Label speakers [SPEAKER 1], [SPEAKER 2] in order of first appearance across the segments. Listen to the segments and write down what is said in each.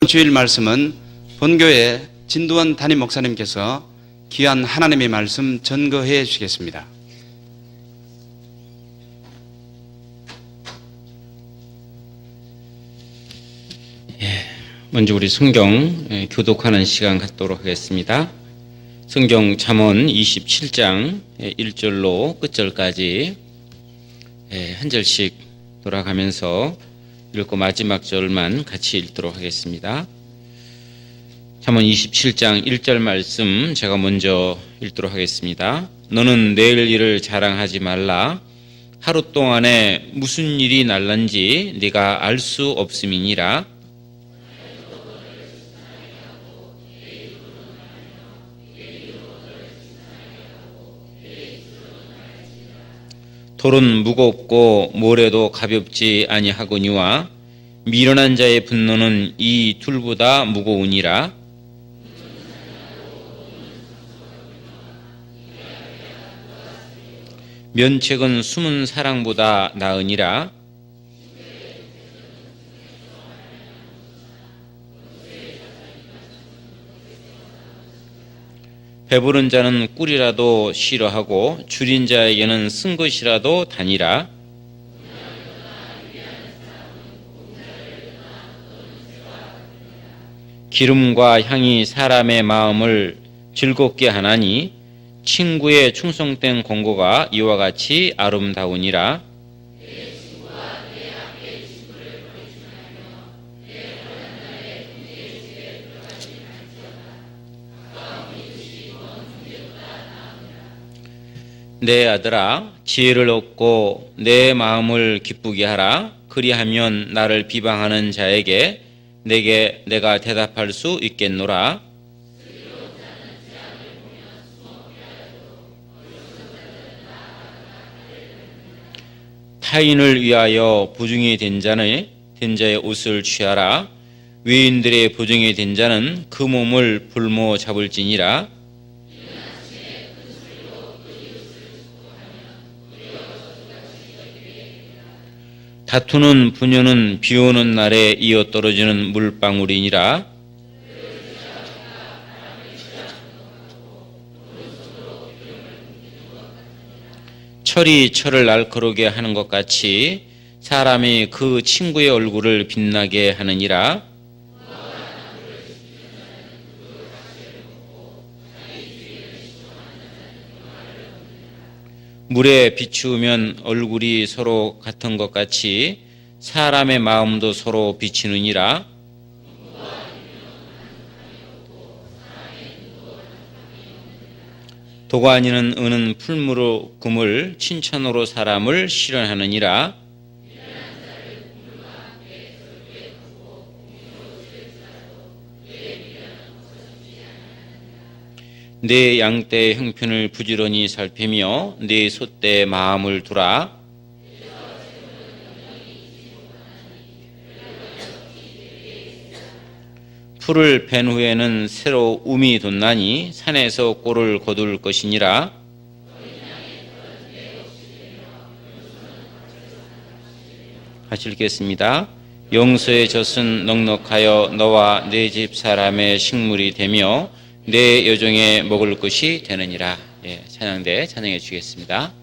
[SPEAKER 1] 주일 말씀은 본교회 진두원 담임 목사님께서 귀한 하나님의 말씀 전거해 주시겠습니다.
[SPEAKER 2] 먼저 우리 성경 교독하는 시간 갖도록 하겠습니다. 성경 잠언 27장 1절로 끝절까지 한 절씩 돌아가면서 읽고 마지막 절만 같이 읽도록 하겠습니다. 잠언 27장 1절 말씀 제가 먼저 읽도록 하겠습니다. 너는 내일 일을 자랑하지 말라. 하루 동안에 무슨 일이 날란지 네가 알 수 없음이니라. 돌은 무겁고 모래도 가볍지 아니하거니와 미련한 자의 분노는 이 둘보다 무거우니라. 면책은 숨은 사랑보다 나으니라. 배부른 자는 꿀이라도 싫어하고 줄인 자에게는 쓴 것이라도 다니라. 기름과 향이 사람의 마음을 즐겁게 하나니 친구의 충성된 공고가 이와 같이 아름다우니라. 내 아들아, 지혜를 얻고 내 마음을 기쁘게 하라. 그리하면 나를 비방하는 자에게 내가 대답할 수 있겠노라. 타인을 위하여 보증이 된 자의 옷을 취하라. 외인들의 보증이 된 자는 그 몸을 볼모 잡을지니라. 다투는 부녀는 비 오는 날에 이어 떨어지는 물방울이니라. 철이 철을 날카롭게 하는 것 같이 사람이 그 친구의 얼굴을 빛나게 하느니라. 물에 비추면 얼굴이 서로 같은 것 같이 사람의 마음도 서로 비치느니라. 도가니는 은은 풀무로 금을 칭찬으로 사람을 실현하느니라. 내 양떼의 형편을 부지런히 살피며 내 소떼의 마음을 두라. 풀을 벤 후에는 새로 움이 돋나니 산에서 꼴을 거둘 것이니라. 같이 읽겠습니다. 용서의 젖은 넉넉하여 너와 내 집 사람의 식물이 되며 내 여종의 먹을 것이 되느니라. 찬양대 찬양해 주겠습니다.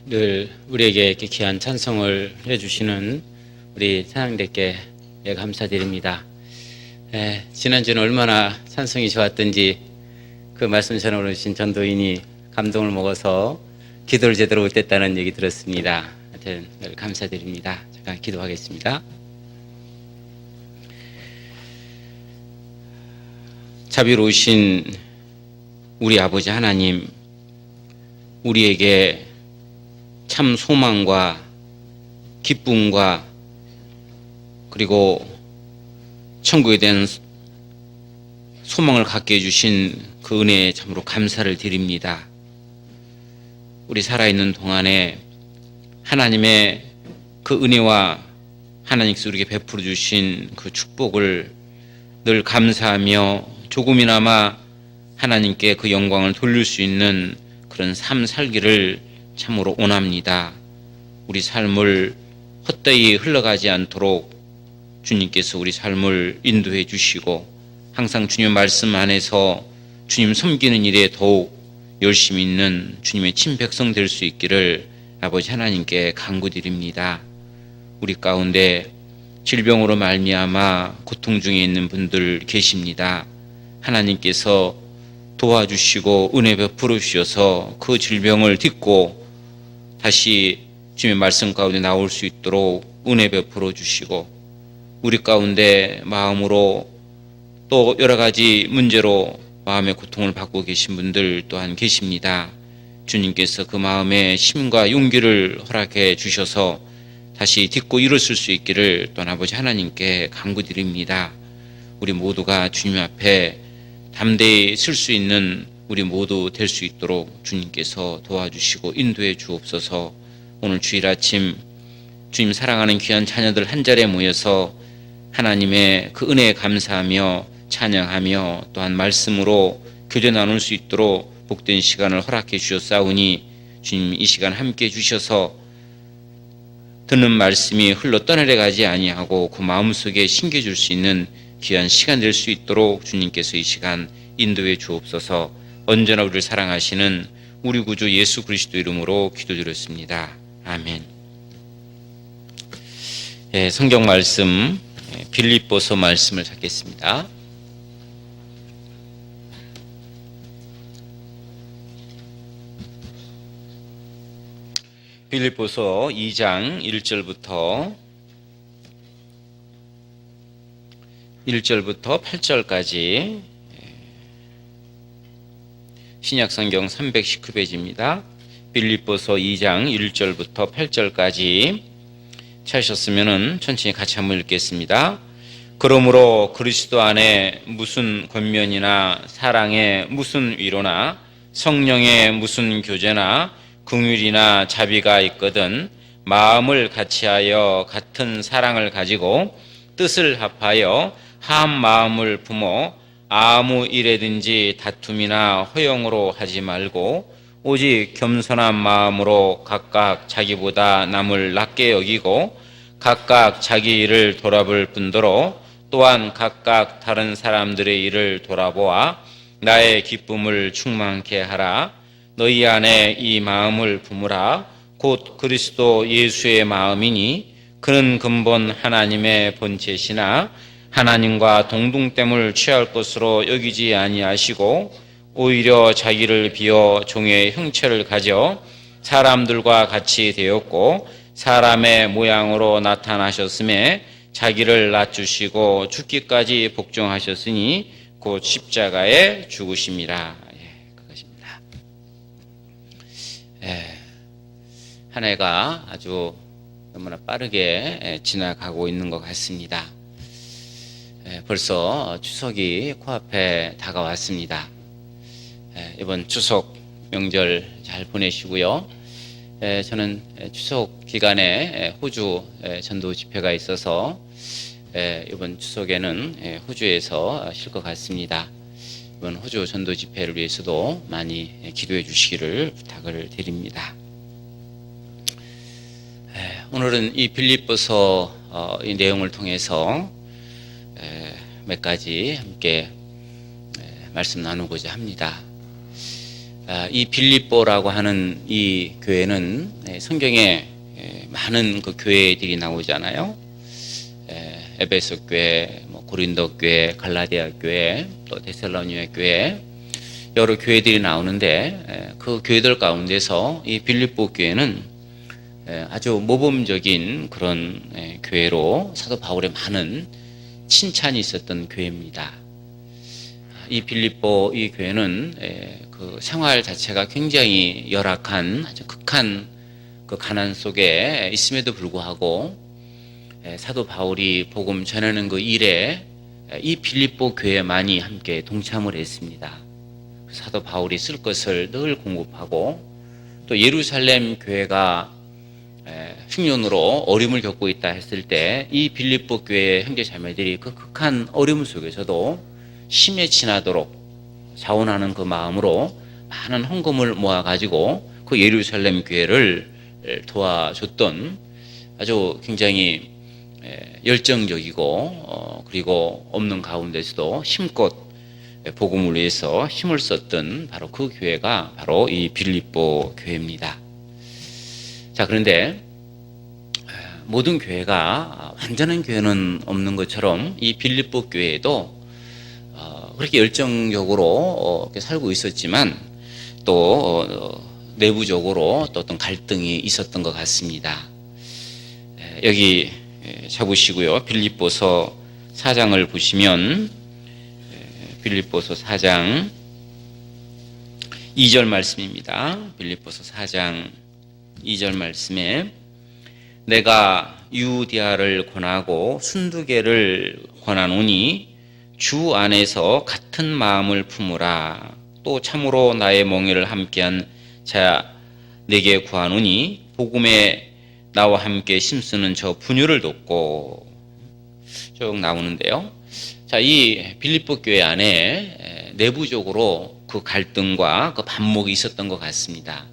[SPEAKER 2] 늘 우리에게 이렇게 귀한 찬송을 해주시는 우리 찬양대께 감사드립니다. 지난주는 얼마나 찬송이 좋았던지 그 말씀 전해주신 전도인이 감동을 먹어서 기도를 제대로 못했다는 얘기 들었습니다. 하여튼 늘 감사드립니다. 잠깐 기도하겠습니다. 자비로우신 우리 아버지 하나님, 우리에게 참 소망과 기쁨과 그리고 천국에 대한 소망을 갖게 해주신 그 은혜에 참으로 감사를 드립니다. 우리 살아있는 동안에 하나님의 그 은혜와 하나님께서 우리에게 베풀어 주신 그 축복을 늘 감사하며 조금이나마 하나님께 그 영광을 돌릴 수 있는 그런 삶 살기를 참으로 원합니다. 우리 삶을 헛되이 흘러가지 않도록 주님께서 우리 삶을 인도해 주시고 항상 주님 말씀 안에서 주님 섬기는 일에 더욱 열심히 있는 주님의 친백성 될 수 있기를 아버지 하나님께 간구드립니다. 우리 가운데 질병으로 말미암아 고통 중에 있는 분들 계십니다. 하나님께서 도와주시고 은혜 베풀어 주셔서 그 질병을 딛고 다시 주님의 말씀 가운데 나올 수 있도록 은혜 베풀어 주시고 우리 가운데 마음으로 또 여러 가지 문제로 마음의 고통을 받고 계신 분들 또한 계십니다. 주님께서 그 마음에 힘과 용기를 허락해 주셔서 다시 딛고 일어설 수 있기를 또한 아버지 하나님께 간구드립니다. 우리 모두가 주님 앞에 담대히 설 수 있는 우리 모두 될 수 있도록 주님께서 도와주시고 인도해 주옵소서. 오늘 주일 아침 주님 사랑하는 귀한 자녀들 한 자리에 모여서 하나님의 그 은혜에 감사하며 찬양하며 또한 말씀으로 교제 나눌 수 있도록 복된 시간을 허락해 주셨사오니 주님 이 시간 함께 해주셔서 듣는 말씀이 흘러 떠내려가지 아니하고 그 마음속에 심겨줄 수 있는 귀한 시간 될 수 있도록 주님께서 이 시간 인도해 주옵소서. 언제나 우리를 사랑하시는 우리 구주 예수 그리스도 이름으로 기도드렸습니다. 아멘. 성경 말씀 빌립보서 말씀을 찾겠습니다. 빌립보서 2장 1절부터 8절까지 신약성경 319페이지입니다. 빌립보서 2장 1절부터 8절까지 찾으셨으면 천천히 같이 한번 읽겠습니다. 그러므로 그리스도 안에 무슨 권면이나 사랑의 무슨 위로나 성령의 무슨 교제나 긍휼이나 자비가 있거든 마음을 같이하여 같은 사랑을 가지고 뜻을 합하여 한 마음을 품어 아무 일에든지 다툼이나 허용으로 하지 말고 오직 겸손한 마음으로 각각 자기보다 남을 낮게 여기고 각각 자기 일을 돌아볼 뿐더러 또한 각각 다른 사람들의 일을 돌아보아 나의 기쁨을 충만케 하라. 너희 안에 이 마음을 품으라. 곧 그리스도 예수의 마음이니 그는 근본 하나님의 본체시나 하나님과 동등됨을 취할 것으로 여기지 아니하시고 오히려 자기를 비워 종의 형체를 가져 사람들과 같이 되었고 사람의 모양으로 나타나셨음에 자기를 낮추시고 죽기까지 복종하셨으니 곧 십자가에 죽으심이라. 그것입니다. 한 해가 아주 너무나 빠르게 지나가고 있는 것 같습니다. 벌써 추석이 코앞에 다가왔습니다. 이번 추석 명절 잘 보내시고요. 저는 추석 기간에 호주 전도 집회가 있어서 이번 추석에는 호주에서 쉴 것 같습니다. 이번 호주 전도 집회를 위해서도 많이 기도해 주시기를 부탁을 드립니다. 오늘은 이 빌립보서 이 내용을 통해서 몇 가지 함께 말씀 나누고자 합니다. 이 빌립보라고 하는 이 교회는 성경에 많은 그 교회들이 나오잖아요. 에베소 교회, 고린도 교회, 갈라디아 교회, 또 데살로니가 교회, 여러 교회들이 나오는데 그 교회들 가운데서 이 빌립보 교회는 아주 모범적인 그런 교회로 사도 바울의 많은 칭찬이 있었던 교회입니다. 이 빌립보 이 교회는 그 생활 자체가 굉장히 열악한 아주 극한 그 가난 속에 있음에도 불구하고 사도 바울이 복음 전하는 그 일에 이 빌립보 교회에 많이 함께 동참을 했습니다. 사도 바울이 쓸 것을 늘 공급하고 또 예루살렘 교회가 흉년으로 어려움을 겪고 있다 했을 때 이 빌립보 교회의 형제 자매들이 그 극한 어려움 속에서도 심에 지나도록 자원하는 그 마음으로 많은 헌금을 모아가지고 그 예루살렘 교회를 도와줬던 아주 굉장히 열정적이고 그리고 없는 가운데서도 힘껏 복음을 위해서 힘을 썼던 바로 그 교회가 바로 이 빌립보 교회입니다. 자, 그런데 모든 교회가 완전한 교회는 없는 것처럼 이 빌립보 교회에도 그렇게 열정적으로 이렇게 살고 있었지만 또 내부적으로 또 어떤 갈등이 있었던 것 같습니다. 여기 잡으시고요. 빌립보서 4장을 보시면 빌립보서 4장 2절 말씀입니다. 빌립보서 4장 2절 말씀에 내가 유디아를 권하고 순두개를 권하노니 주 안에서 같은 마음을 품으라. 또 참으로 나의 멍에를 함께한 자 내게 구하노니 복음에 나와 함께 힘쓰는 저 분유를 돕고 쭉 나오는데요. 자, 이 빌립보 교회 안에 내부적으로 그 갈등과 그 반목이 있었던 것 같습니다.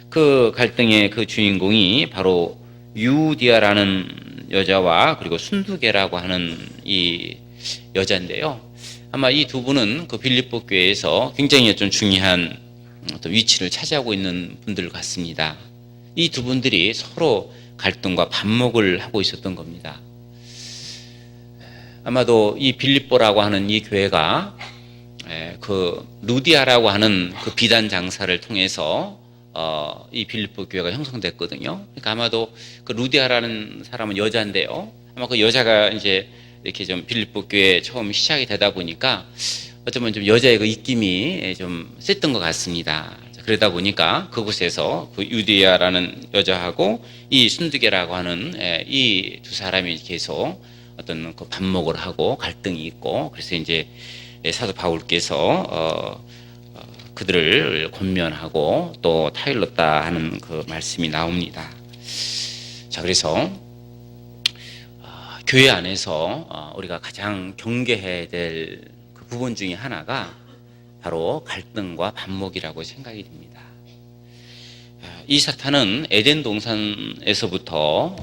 [SPEAKER 2] 그 갈등의 그 주인공이 바로 유디아라는 여자와 그리고 순두개라고 하는 이 여자인데요. 아마 이 두 분은 그 빌립보 교회에서 굉장히 좀 중요한 어떤 위치를 차지하고 있는 분들 같습니다. 이 두 분들이 서로 갈등과 반목을 하고 있었던 겁니다. 아마도 이 빌립보라고 하는 이 교회가 그 루디아라고 하는 그 비단 장사를 통해서 이 빌립보 교회가 형성됐거든요. 그러니까 아마도 그 루디아라는 사람은 여자인데요. 아마 그 여자가 이제 이렇게 좀 빌립보 교회 처음 시작이 되다 보니까 어쩌면 좀 여자의 그 입김이 좀 셌던 것 같습니다. 그러다 보니까 그곳에서 그 유디아라는 여자하고 이 순두개라고 하는 이 두 사람이 계속 어떤 그 반목을 하고 갈등이 있고 그래서 이제 사도 바울께서 그들을 권면하고 또 타일렀다 하는 그 말씀이 나옵니다. 자, 그래서 교회 안에서 우리가 가장 경계해야 될 그 부분 중에 하나가 바로 갈등과 반목이라고 생각이 됩니다. 이 사탄은 에덴 동산에서부터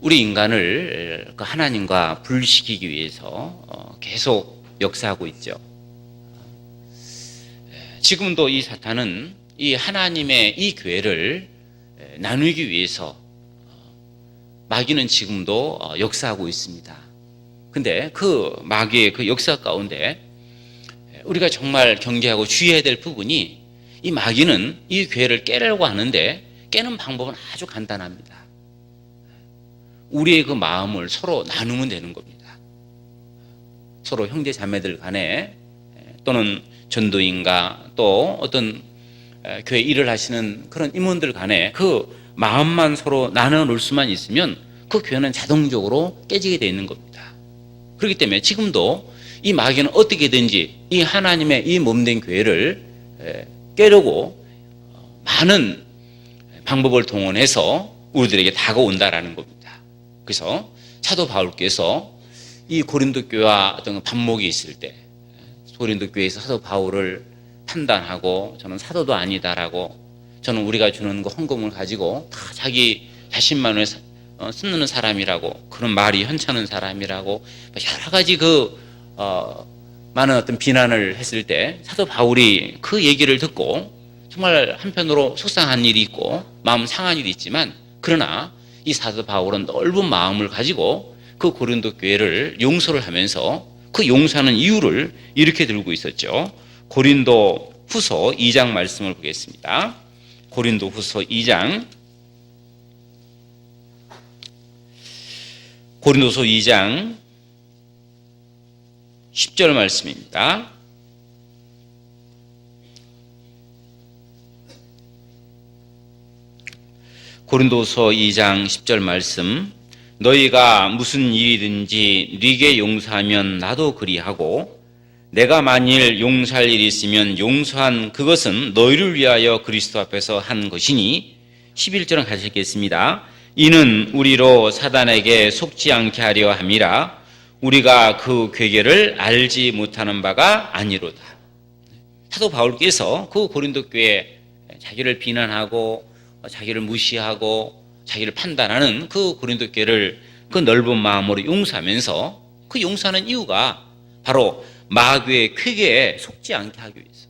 [SPEAKER 2] 우리 인간을 그 하나님과 분리시키기 위해서 계속 역사하고 있죠. 지금도 이 사탄은 이 하나님의 이 교회를 나누기 위해서 마귀는 지금도 역사하고 있습니다. 근데 그 마귀의 그 역사 가운데 우리가 정말 경계하고 주의해야 될 부분이 이 마귀는 이 교회를 깨려고 하는데 깨는 방법은 아주 간단합니다. 우리의 그 마음을 서로 나누면 되는 겁니다. 서로 형제 자매들 간에 또는 전도인과 또 어떤 교회 일을 하시는 그런 임원들 간에 그 마음만 서로 나눠 놓을 수만 있으면 그 교회는 자동적으로 깨지게 되어 있는 겁니다. 그렇기 때문에 지금도 이 마귀는 어떻게든지 이 하나님의 이 몸된 교회를 깨려고 많은 방법을 동원해서 우리들에게 다가온다라는 겁니다. 그래서 사도 바울께서 이 고린도 교회와 어떤 반목이 있을 때 고린도 교회에서 사도 바울을 판단하고 저는 사도도 아니다라고 저는 우리가 주는 그 헌금을 가지고 다 자기 자신만을 쓰는 사람이라고 그런 말이 현찮은 사람이라고 여러 가지 그 많은 어떤 비난을 했을 때 사도 바울이 그 얘기를 듣고 정말 한편으로 속상한 일이 있고 마음 상한 일이 있지만, 그러나 이 사도 바울은 넓은 마음을 가지고 그 고린도 교회를 용서를 하면서 그 용서하는 이유를 이렇게 들고 있었죠. 고린도 후서 2장 말씀을 보겠습니다. 고린도 후서 2장, 고린도서 2장 10절 말씀입니다. 고린도서 2장 10절 말씀. 너희가 무슨 일이든지 네게 용서하면 나도 그리하고, 내가 만일 용서할 일이 있으면 용서한 그것은 너희를 위하여 그리스도 앞에서 한 것이니. 11절은 같이 읽겠습니다. 이는 우리로 사단에게 속지 않게 하려 함이라. 우리가 그 괴계를 알지 못하는 바가 아니로다. 사도 바울께서 그 고린도 교회 자기를 비난하고 자기를 무시하고 자기를 판단하는 그 고린도 교회를 그 넓은 마음으로 용서하면서, 그 용서하는 이유가 바로 마귀의 쾌계에 속지 않게 하기 위해서.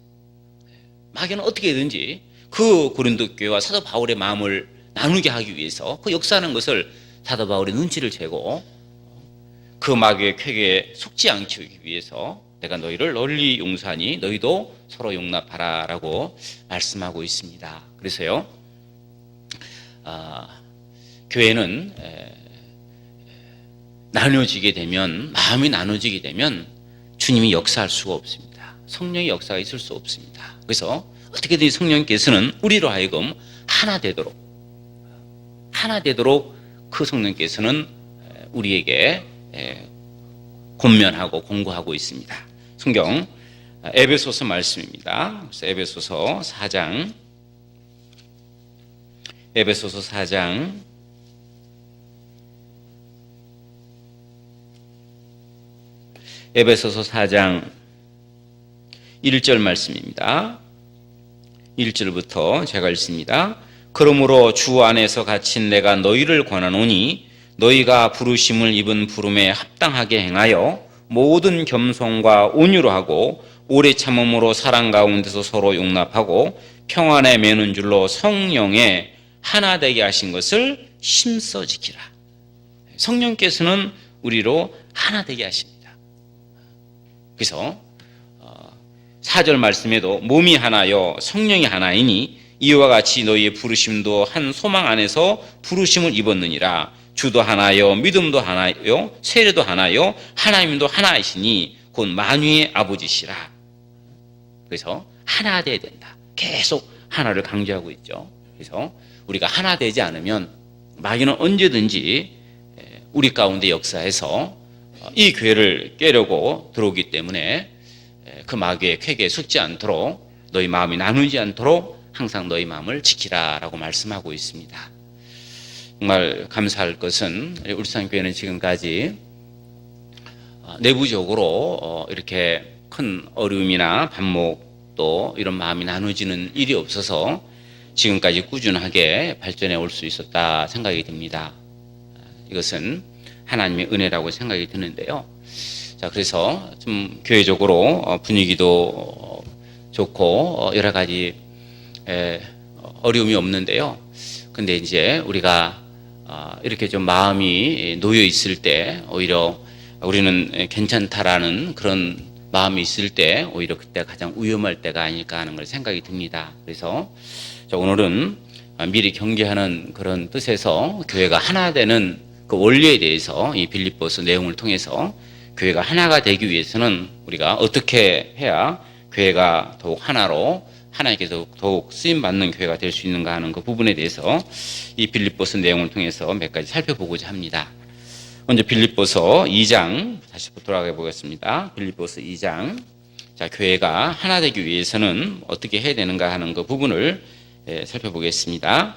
[SPEAKER 2] 마귀는 어떻게든지 그 고린도 교회와 사도 바울의 마음을 나누게 하기 위해서 그 역사하는 것을 사도 바울의 눈치를 채고 그 마귀의 쾌계에 속지 않게 하기 위해서 내가 너희를 널리 용서하니 너희도 서로 용납하라 라고 말씀하고 있습니다. 그래서요, 교회는 나눠지게 되면, 마음이 나눠지게 되면 주님이 역사할 수가 없습니다. 성령의 역사가 있을 수 없습니다. 그래서 어떻게든 성령께서는 우리로 하여금 하나 되도록 그 성령께서는 우리에게 권면하고 공고하고 있습니다. 성경 에베소서 말씀입니다. 그래서 에베소서 4장, 에베소서 4장 1절 말씀입니다. 1절부터 제가 읽습니다. 그러므로 주 안에서 갇힌 내가 너희를 권하노니 너희가 부르심을 입은 부름에 합당하게 행하여 모든 겸손과 온유로 하고 오래 참음으로 사랑 가운데서 서로 용납하고 평안에 매는 줄로 성령에 하나 되게 하신 것을 힘써 지키라. 성령께서는 우리로 하나 되게 하십니다. 그래서 4절 말씀에도 몸이 하나요 성령이 하나이니 이와 같이 너희의 부르심도 한 소망 안에서 부르심을 입었느니라. 주도 하나요 믿음도 하나요 세례도 하나요 하나님도 하나이시니 곧 만유의 아버지시라. 그래서 하나 돼야 된다. 계속 하나를 강조하고 있죠. 그래서 우리가 하나 되지 않으면 마귀는 언제든지 우리 가운데 역사해서 이 교회를 깨려고 들어오기 때문에 그 마귀의 쾌계에 속지 않도록, 너희 마음이 나누지 않도록 항상 너희 마음을 지키라라고 말씀하고 있습니다. 정말 감사할 것은 울산교회는 지금까지 내부적으로 이렇게 큰 어려움이나 반목 또 이런 마음이 나눠지는 일이 없어서 지금까지 꾸준하게 발전해 올 수 있었다 생각이 듭니다. 이것은 하나님의 은혜라고 생각이 드는데요. 자, 그래서 좀 교회적으로 분위기도 좋고 여러 가지 어려움이 없는데요. 근데 이제 우리가 이렇게 좀 마음이 놓여 있을 때 오히려 우리는 괜찮다라는 그런 마음이 있을 때 오히려 그때 가장 위험할 때가 아닐까 하는 걸 생각이 듭니다. 그래서 오늘은 미리 경계하는 그런 뜻에서 교회가 하나 되는 그 원리에 대해서 이 빌립보서 내용을 통해서 교회가 하나가 되기 위해서는 우리가 어떻게 해야 교회가 더욱 하나로 하나님께서 더욱 쓰임받는 교회가 될 수 있는가 하는 그 부분에 대해서 이 빌립보서 내용을 통해서 몇 가지 살펴보고자 합니다. 먼저 빌립보서 2장 다시 돌아가 보겠습니다. 빌립보서 2장. 자, 교회가 하나 되기 위해서는 어떻게 해야 되는가 하는 그 부분을 살펴보겠습니다.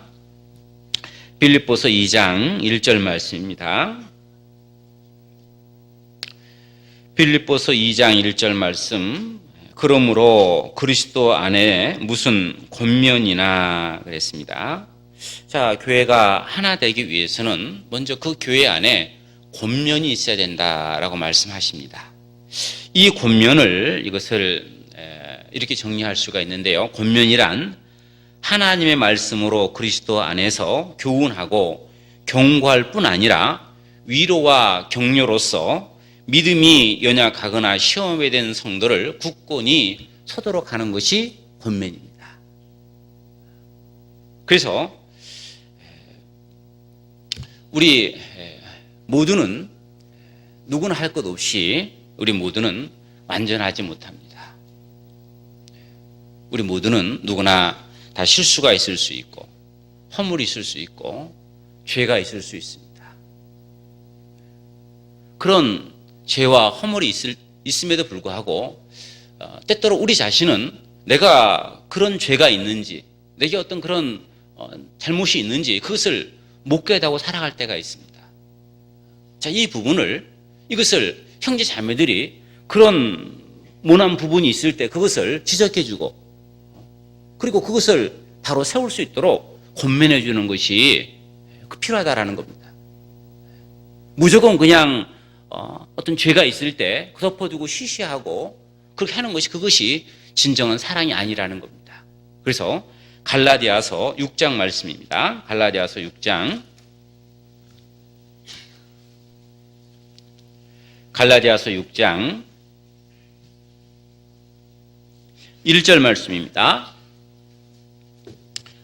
[SPEAKER 2] 빌립보서 2장 1절 말씀입니다. 빌립보서 2장 1절 말씀. 그러므로 그리스도 안에 무슨 권면이나 그랬습니다. 자, 교회가 하나 되기 위해서는 먼저 그 교회 안에 권면이 있어야 된다라고 말씀하십니다. 이 권면을 이것을 이렇게 정리할 수가 있는데요. 권면이란 하나님의 말씀으로 그리스도 안에서 교훈하고 경고할 뿐 아니라 위로와 격려로서 믿음이 연약하거나 시험에 된 성도를 굳건히 서도록 하는 것이 권면입니다. 그래서 우리 모두는 누구나 할 것 없이 우리 모두는 완전하지 못합니다. 우리 모두는 누구나 다 실수가 있을 수 있고 허물이 있을 수 있고 죄가 있을 수 있습니다. 그런 죄와 허물이 있음에도 불구하고 때때로 우리 자신은 내가 그런 죄가 있는지 내게 어떤 그런 잘못이 있는지 그것을 못 깨닫고 살아갈 때가 있습니다. 자, 이 부분을 이것을 형제 자매들이 그런 모난 부분이 있을 때 그것을 지적해주고 그리고 그것을 바로 세울 수 있도록 권면해 주는 것이 필요하다라는 겁니다. 무조건 그냥 어떤 죄가 있을 때 덮어두고 쉬쉬하고 그렇게 하는 것이 그것이 진정한 사랑이 아니라는 겁니다. 그래서 갈라디아서 6장 말씀입니다. 갈라디아서 6장 1절 말씀입니다.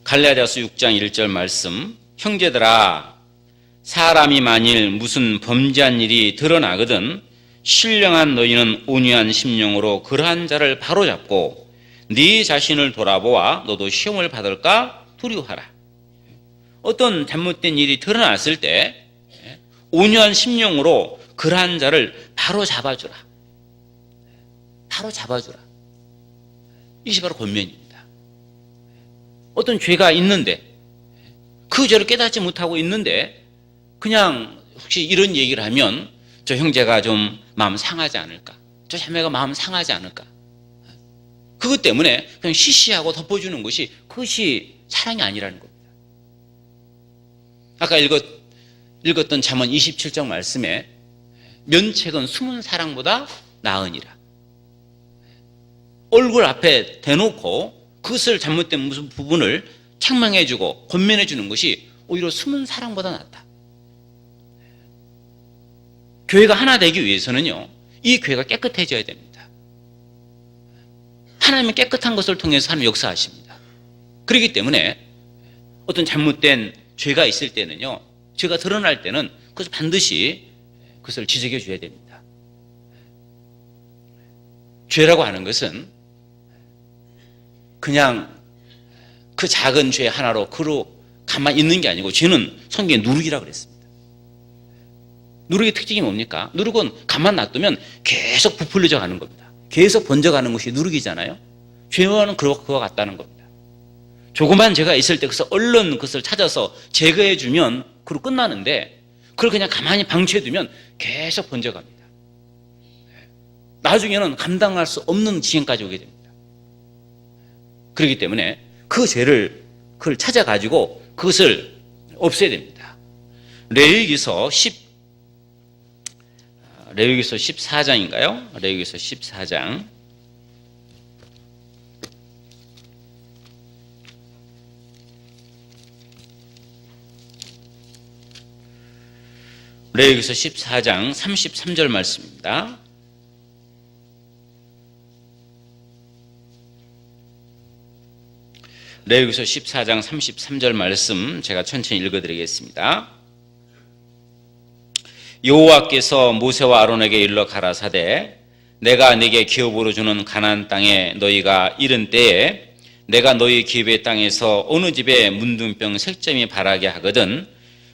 [SPEAKER 2] 갈라디아서 6장 1절 말씀. 형제들아, 사람이 만일 무슨 범죄한 일이 드러나거든 신령한 너희는 온유한 심령으로 그러한 자를 바로잡고 네 자신을 돌아보아 너도 시험을 받을까 두려워하라. 어떤 잘못된 일이 드러났을 때 온유한 심령으로 그러한 자를 바로 잡아주라. 바로 잡아주라. 이것이 바로 권면입니다. 어떤 죄가 있는데 그 죄를 깨닫지 못하고 있는데 그냥 혹시 이런 얘기를 하면 저 형제가 좀 마음 상하지 않을까? 저 자매가 마음 상하지 않을까? 그것 때문에 그냥 시시하고 덮어주는 것이 그것이 사랑이 아니라는 겁니다. 아까 읽었던 잠언 27장 말씀에 면책은 숨은 사랑보다 나으니라. 얼굴 앞에 대놓고 그것을 잘못된 무슨 부분을 책망해주고 권면해주는 것이 오히려 숨은 사랑보다 낫다. 교회가 하나 되기 위해서는요, 이 교회가 깨끗해져야 됩니다. 하나님은 깨끗한 것을 통해서 하나님 역사하십니다. 그렇기 때문에 어떤 잘못된 죄가 있을 때는요, 죄가 드러날 때는 그것을 반드시 그것을 지적해 줘야 됩니다. 죄라고 하는 것은 그냥 그 작은 죄 하나로 그로 가만히 있는 게 아니고 죄는 성경에 누룩이라고 그랬습니다. 누룩의 특징이 뭡니까? 누룩은 가만 놔두면 계속 부풀려져 가는 겁니다. 계속 번져가는 것이 누룩이잖아요. 죄와는 그와 같다는 겁니다. 조그만 죄가 있을 때 그래서 얼른 그것을 찾아서 제거해주면 그로 끝나는데 그걸 그냥 가만히 방치해두면 계속 번져갑니다. 나중에는 감당할 수 없는 지경까지 오게 됩니다. 그렇기 때문에 그 죄를 그걸 찾아가지고 그것을 없애야 됩니다. 레위기서 14장인가요? 레위기서 14장. 레위기서 14장 33절 말씀입니다. 레위기서 14장 33절 말씀 제가 천천히 읽어드리겠습니다. 여호와께서 모세와 아론에게 일러 가라사대 내가 네게 기업으로 주는 가나안 땅에 너희가 이른 때에 내가 너희 기업의 땅에서 어느 집에 문둥병 색점이 바라게 하거든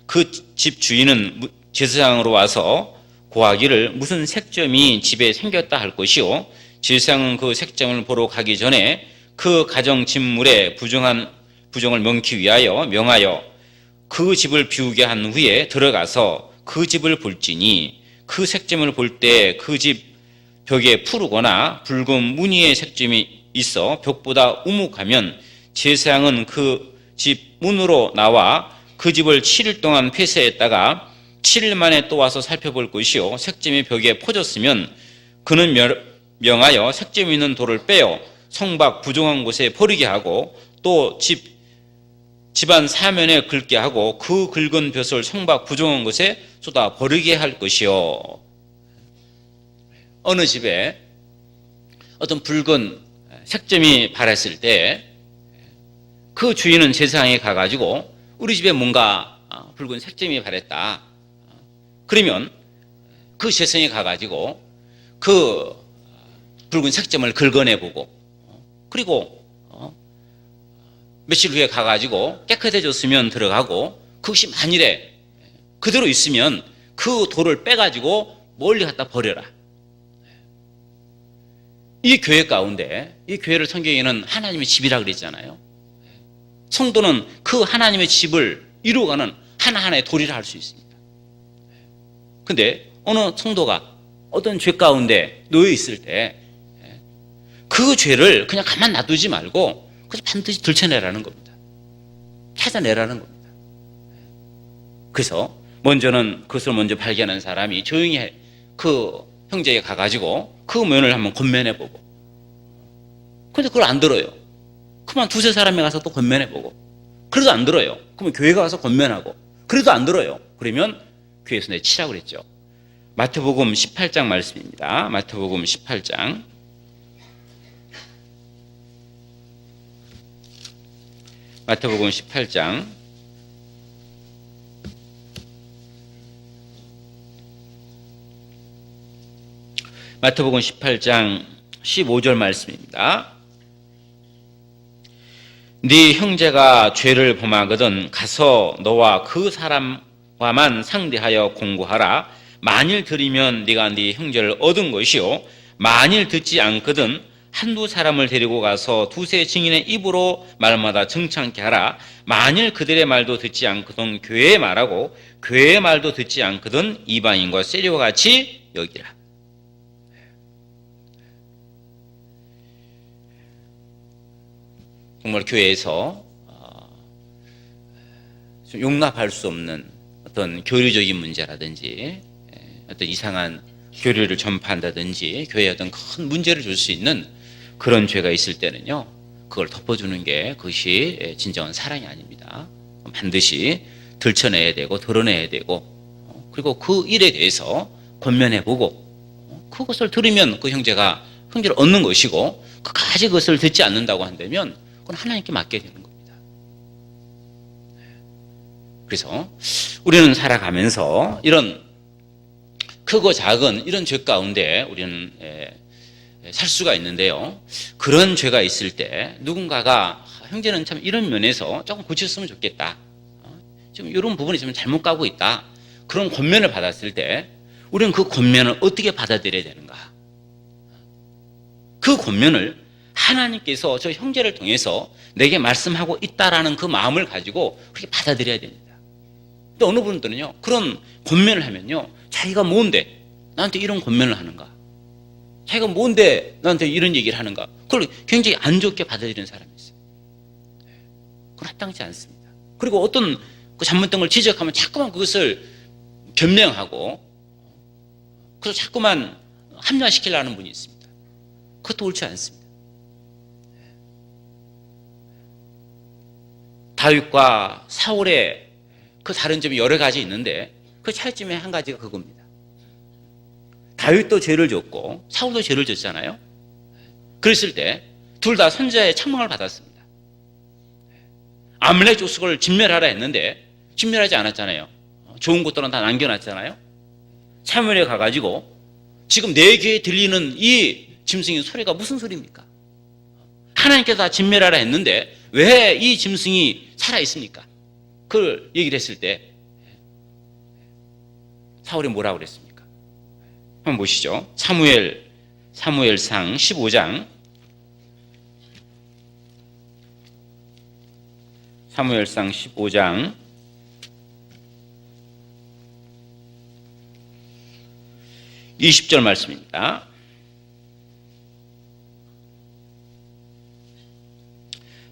[SPEAKER 2] 그 집 주인은 제사장으로 와서 고하기를 무슨 색점이 집에 생겼다 할 것이요 제사장은 그 색점을 보러 가기 전에 그 가정 집물의 부정을 명키 위하여 명하여 그 집을 비우게 한 후에 들어가서 그 집을 볼지니 그 색점을 볼 때 그 집 벽에 푸르거나 붉은 무늬의 색점이 있어 벽보다 우묵하면 제사장은 그 집 문으로 나와 그 집을 7일 동안 폐쇄했다가 7일 만에 또 와서 살펴볼 것이요 색점이 벽에 퍼졌으면 그는 명하여 색점 있는 돌을 빼어 성박 부정한 곳에 버리게 하고 또 집안 사면에 긁게 하고 그 긁은 벼슬 성박 부정한 곳에 쏟아 버리게 할 것이요. 어느 집에 어떤 붉은 색점이 발했을 때 그 주인은 제사장에 가가지고 우리 집에 뭔가 붉은 색점이 발했다. 그러면 그 제사장에 가가지고 그 붉은 색점을 긁어내보고 그리고 며칠 후에 가가지고 깨끗해졌으면 들어가고 그것이 만일에 그대로 있으면 그 돌을 빼가지고 멀리 갖다 버려라. 이 교회 가운데 이 교회를 성경에는 하나님의 집이라 그랬잖아요. 성도는 그 하나님의 집을 이루어가는 하나하나의 돌이라 할 수 있습니다. 근데 어느 성도가 어떤 죄 가운데 놓여 있을 때 그 죄를 그냥 가만 놔두지 말고 그래서 반드시 들춰내라는 겁니다. 찾아내라는 겁니다. 그래서 먼저는 그것을 먼저 발견한 사람이 조용히 그 형제에 가가지고 그 면을 한번 권면해보고 근데 그걸 안 들어요. 그만 두세 사람이 가서 또 권면해보고 그래도 안 들어요. 그러면 교회가 가서 권면하고 그래도 안 들어요. 그러면 교회에서 내치라고 그랬죠. 마태복음 18장 말씀입니다. 마태복음 18장 마태복음 18장 마태복음 18장 15절 말씀입니다. 네 형제가 죄를 범하거든 가서 너와 그 사람과만 상대하여 공고하라. 만일 들으면 네가 네 형제를 얻은 것이요 만일 듣지 않거든 한두 사람을 데리고 가서 두세 증인의 입으로 말마다 정창케 하라. 만일 그들의 말도 듣지 않거든 교회의 말하고 교회의 말도 듣지 않거든 이방인과 세리와 같이 여기라. 정말 교회에서 좀 용납할 수 없는 어떤 교류적인 문제라든지 어떤 이상한 교류를 전파한다든지 교회에 어떤 큰 문제를 줄 수 있는 그런 죄가 있을 때는요, 그걸 덮어주는 게 그것이 진정한 사랑이 아닙니다. 반드시 들춰내야 되고 드러내야 되고 그리고 그 일에 대해서 권면해보고 그것을 들으면 그 형제를 얻는 것이고 끝까지 그것을 듣지 않는다고 한다면 그건 하나님께 맡게 되는 겁니다. 그래서 우리는 살아가면서 이런 크고 작은 이런 죄 가운데 우리는 살 수가 있는데요. 그런 죄가 있을 때 누군가가 형제는 참 이런 면에서 조금 고쳤으면 좋겠다. 지금 이런 부분이 좀 잘못 가고 있다. 그런 권면을 받았을 때 우리는 그 권면을 어떻게 받아들여야 되는가? 그 권면을 하나님께서 저 형제를 통해서 내게 말씀하고 있다라는 그 마음을 가지고 그렇게 받아들여야 됩니다. 근데 어느 분들은요, 그런 권면을 하면요, 자기가 뭔데 나한테 이런 권면을 하는가? 자기가 뭔데 나한테 이런 얘기를 하는가? 그걸 굉장히 안 좋게 받아들이는 사람이 있어요. 그건 합당치 않습니다. 그리고 어떤 그 잘못된 걸 지적하면 자꾸만 그것을 변명하고 그래서 자꾸만 합리화시키려는 분이 있습니다. 그것도 옳지 않습니다. 다윗과 사울의 그 다른 점이 여러 가지 있는데 그 차이점의 한 가지가 그겁니다. 다윗도 죄를 졌고 사울도 죄를 졌잖아요. 그랬을 때 둘 다 선지자의 책망을 받았습니다. 아말렉 족속을 진멸하라 했는데 진멸하지 않았잖아요. 좋은 것들은 다 남겨놨잖아요. 사무엘에 가가지고 지금 내 귀에 들리는 이 짐승의 소리가 무슨 소리입니까? 하나님께서 다 진멸하라 했는데 왜 이 짐승이 살아있습니까? 그걸 얘기를 했을 때 사울이 뭐라고 그랬습니까? 한번 보시죠. 사무엘상 15장 사무엘상 15장 20절 말씀입니다.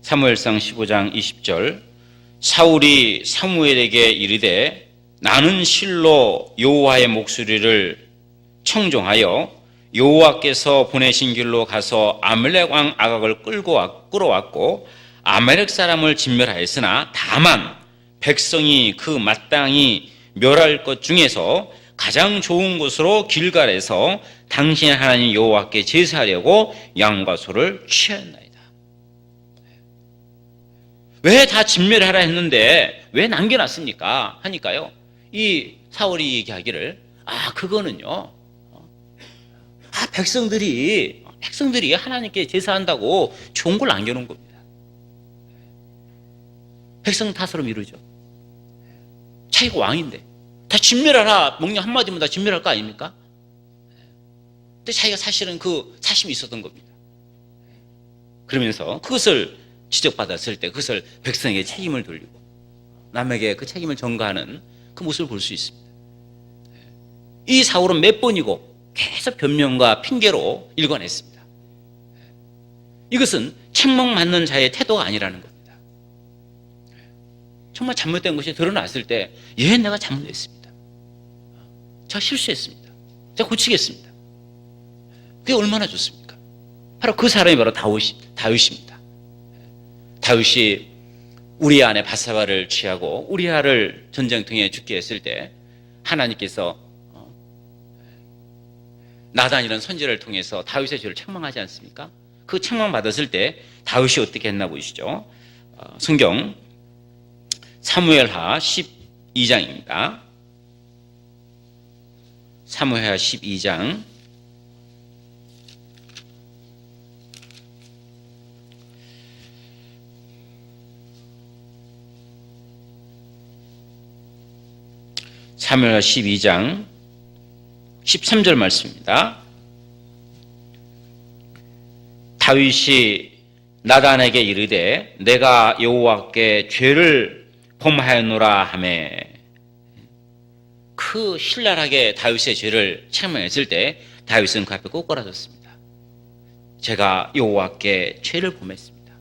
[SPEAKER 2] 사무엘상 15장 20절 사울이 사무엘에게 이르되 나는 실로 여호와의 목소리를 청종하여 여호와께서 보내신 길로 가서 아말렉 왕 아각을 끌어왔고 아말렉 사람을 진멸하였으나 다만 백성이 그 마땅히 멸할 것 중에서 가장 좋은 곳으로 길갈에서 당신의 하나님 여호와께 제사하려고 양과 소를 취하였나이다. 왜 다 진멸하라 했는데 왜 남겨놨습니까? 하니까요, 이 사울이 얘기하기를 그거는요, 백성들이 하나님께 제사한다고 좋은 걸 남겨놓은 겁니다. 백성 탓으로 미루죠. 자기가 왕인데 다 진멸하라, 명령 한마디면 다 진멸할 거 아닙니까? 근데 자기가 사실은 그 사심이 있었던 겁니다. 그러면서 그것을 지적받았을 때 그것을 백성에게 책임을 돌리고 남에게 그 책임을 전가하는 그 모습을 볼 수 있습니다. 이 사울은 몇 번이고 계속 변명과 핑계로 일관했습니다. 이것은 책망받는 자의 태도가 아니라는 겁니다. 정말 잘못된 것이 드러났을 때 내가 잘못했습니다. 제가 실수했습니다. 제가 고치겠습니다. 그게 얼마나 좋습니까? 바로 그 사람이 바로 다윗입니다. 다윗이 우리아 안에 바사바를 취하고 우리아를 전쟁통에 죽게 했을 때 하나님께서 나단이라는 선지자를 통해서 다윗의 죄를 책망하지 않습니까? 그 책망받았을 때 다윗이 어떻게 했나 보시죠. 성경 사무엘하 12장입니다. 사무엘하 12장 13절 말씀입니다. 다윗이 나단에게 이르되 내가 여호와께 죄를 범하였노라 하매, 그 신랄하게 다윗의 죄를 책망했을 때 다윗은 그 앞에 꼬꾸라졌습니다. 제가 여호와께 죄를 범했습니다.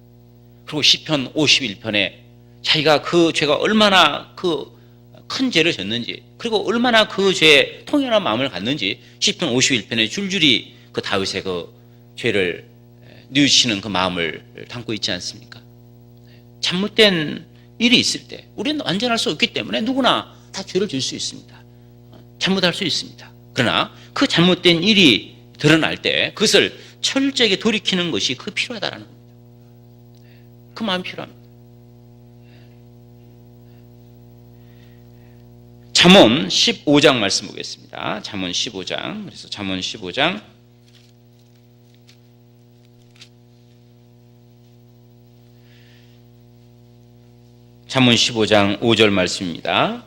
[SPEAKER 2] 그리고 시편 51편에 자기가 그 죄가 얼마나 큰 죄를 졌는지, 그리고 얼마나 그 죄에 통연한 마음을 갖는지 시편 51편에 줄줄이 그 다윗의 그 죄를 뉘우치는 그 마음을 담고 있지 않습니까? 잘못된 일이 있을 때 우리는 완전할 수 없기 때문에 누구나 다 죄를 질 수 있습니다. 잘못할 수 있습니다. 그러나 그 잘못된 일이 드러날 때 그것을 철저하게 돌이키는 것이 필요하다는 겁니다. 그 마음이 필요합니다. 잠언 15장 말씀 보겠습니다. 잠언 15장. 그래서 잠언 15장 5절 말씀입니다.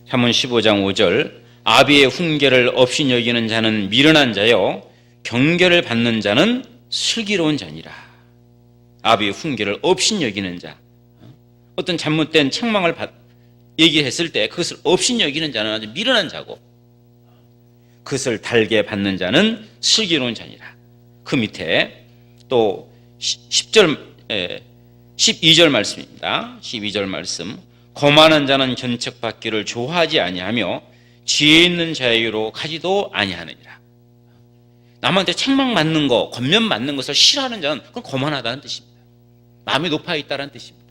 [SPEAKER 2] 잠언 15장 5절. 아비의 훈계를 없이 여기는 자는 미련한 자요 경계를 받는 자는 슬기로운 자니라. 아비의 훈계를 없이 여기는 자, 어떤 잘못된 책망을 얘기했을 때 그것을 없이 여기는 자는 아주 미련한 자고, 그것을 달게 받는 자는 슬기로운 자니라. 그 밑에 또 12절 말씀입니다. 12절 말씀. 거만한 자는 견책받기를 좋아하지 아니하며 지혜 있는 자에게로 가지도 아니하느니라. 남한테 책망받는 거, 권면받는 것을 싫어하는 자는 그건 거만하다는 뜻입니다. 마음이 높아 있다는 뜻입니다.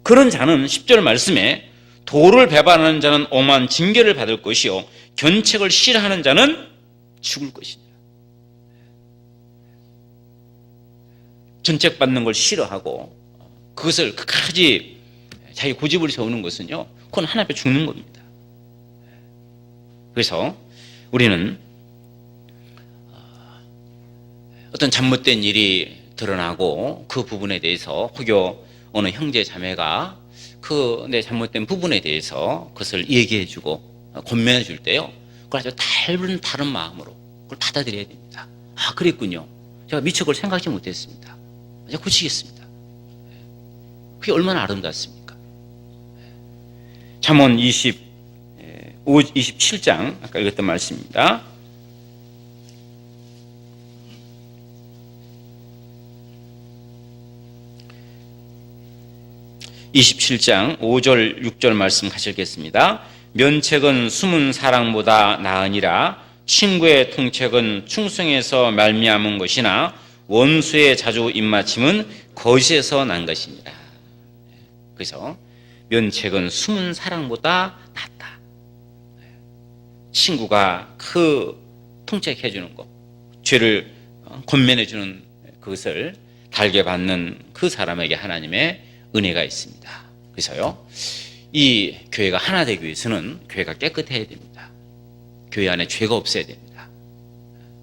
[SPEAKER 2] 그런 자는 10절 말씀에 도를 배반하는 자는 엄한 징계를 받을 것이요 견책을 싫어하는 자는 죽을 것이니라. 견책받는 걸 싫어하고 그것을 끝까지 자기 고집을 세우는 것은요, 그건 하나님 앞에 죽는 겁니다. 그래서 우리는 어떤 잘못된 일이 드러나고 그 부분에 대해서 혹여 어느 형제 자매가 그 내 잘못된 부분에 대해서 그것을 얘기해주고 권면해 줄 때요, 그걸 아주 다른 마음으로 그걸 받아들여야 됩니다. 그랬군요. 제가 미처 그걸 생각하지 못했습니다. 제가 고치겠습니다. 그게 얼마나 아름답습니까? 잠언 27장 아까 읽었던 말씀입니다. 27장 5절 6절 말씀 같이 읽겠습니다. 면책은 숨은 사랑보다 나으니라. 친구의 통책은 충성에서 말미암은 것이나 원수의 자주 입맞춤은 거짓에서 난 것이니라. 그래서 면책은 숨은 사랑보다 낫다. 친구가 그 통책해 주는 것, 죄를 권면해 주는 그것을 달게 받는 그 사람에게 하나님의 은혜가 있습니다. 그래서요, 이 교회가 하나 되기 위해서는 교회가 깨끗해야 됩니다. 교회 안에 죄가 없어야 됩니다.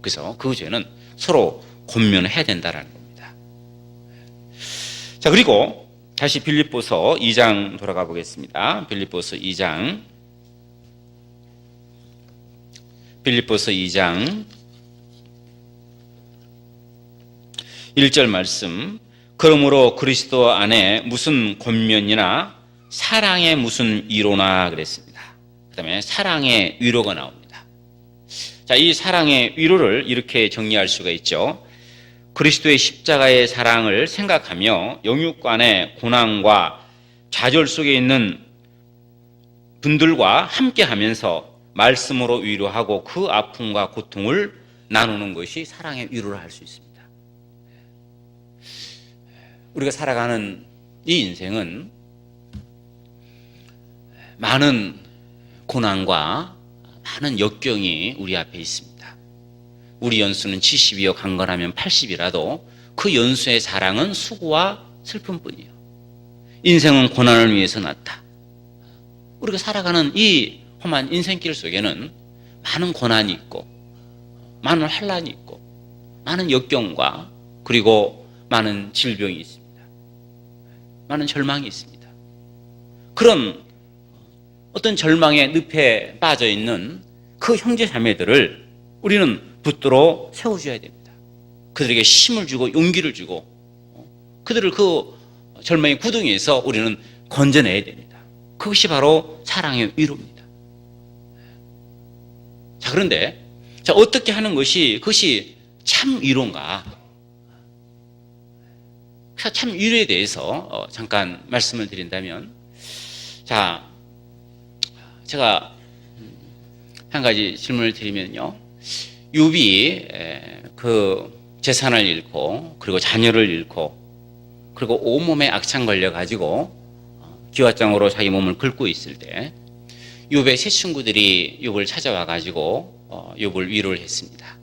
[SPEAKER 2] 그래서 그 죄는 서로 권면을 해야 된다는 겁니다. 자, 그리고 다시 빌립보서 2장 돌아가 보겠습니다. 빌립보서 2장 1절 말씀. 그러므로 그리스도 안에 무슨 권면이나 사랑의 무슨 위로나 그랬습니다. 그 다음에 사랑의 위로가 나옵니다. 자, 이 사랑의 위로를 이렇게 정리할 수가 있죠. 그리스도의 십자가의 사랑을 생각하며 영육간의 고난과 좌절 속에 있는 분들과 함께 하면서 말씀으로 위로하고 그 아픔과 고통을 나누는 것이 사랑의 위로를 할 수 있습니다. 우리가 살아가는 이 인생은 많은 고난과 많은 역경이 우리 앞에 있습니다. 우리 연수는 70이요 강건하면 80이라도 그 연수의 사랑은 수고와 슬픔뿐이에요. 인생은 고난을 위해서 났다. 우리가 살아가는 이 험한 인생길 속에는 많은 고난이 있고 많은 환난이 있고 많은 역경과 그리고 많은 질병이 있습니다. 많은 절망이 있습니다. 그런 어떤 절망의 늪에 빠져 있는 그 형제 자매들을 우리는 붙들어 세워줘야 됩니다. 그들에게 힘을 주고 용기를 주고 그들을 그 절망의 구덩이에서 우리는 건져내야 됩니다. 그것이 바로 사랑의 위로입니다. 자, 그런데 어떻게 하는 것이 그것이 참 위로인가? 참 위로에 대해서 잠깐 말씀을 드린다면, 자, 제가 한 가지 질문을 드리면요, 욥이 그 재산을 잃고 그리고 자녀를 잃고 그리고 온몸에 악창 걸려가지고 기왓장으로 자기 몸을 긁고 있을 때 욥의 세 친구들이 욥을 찾아와가지고 욥을 위로를 했습니다.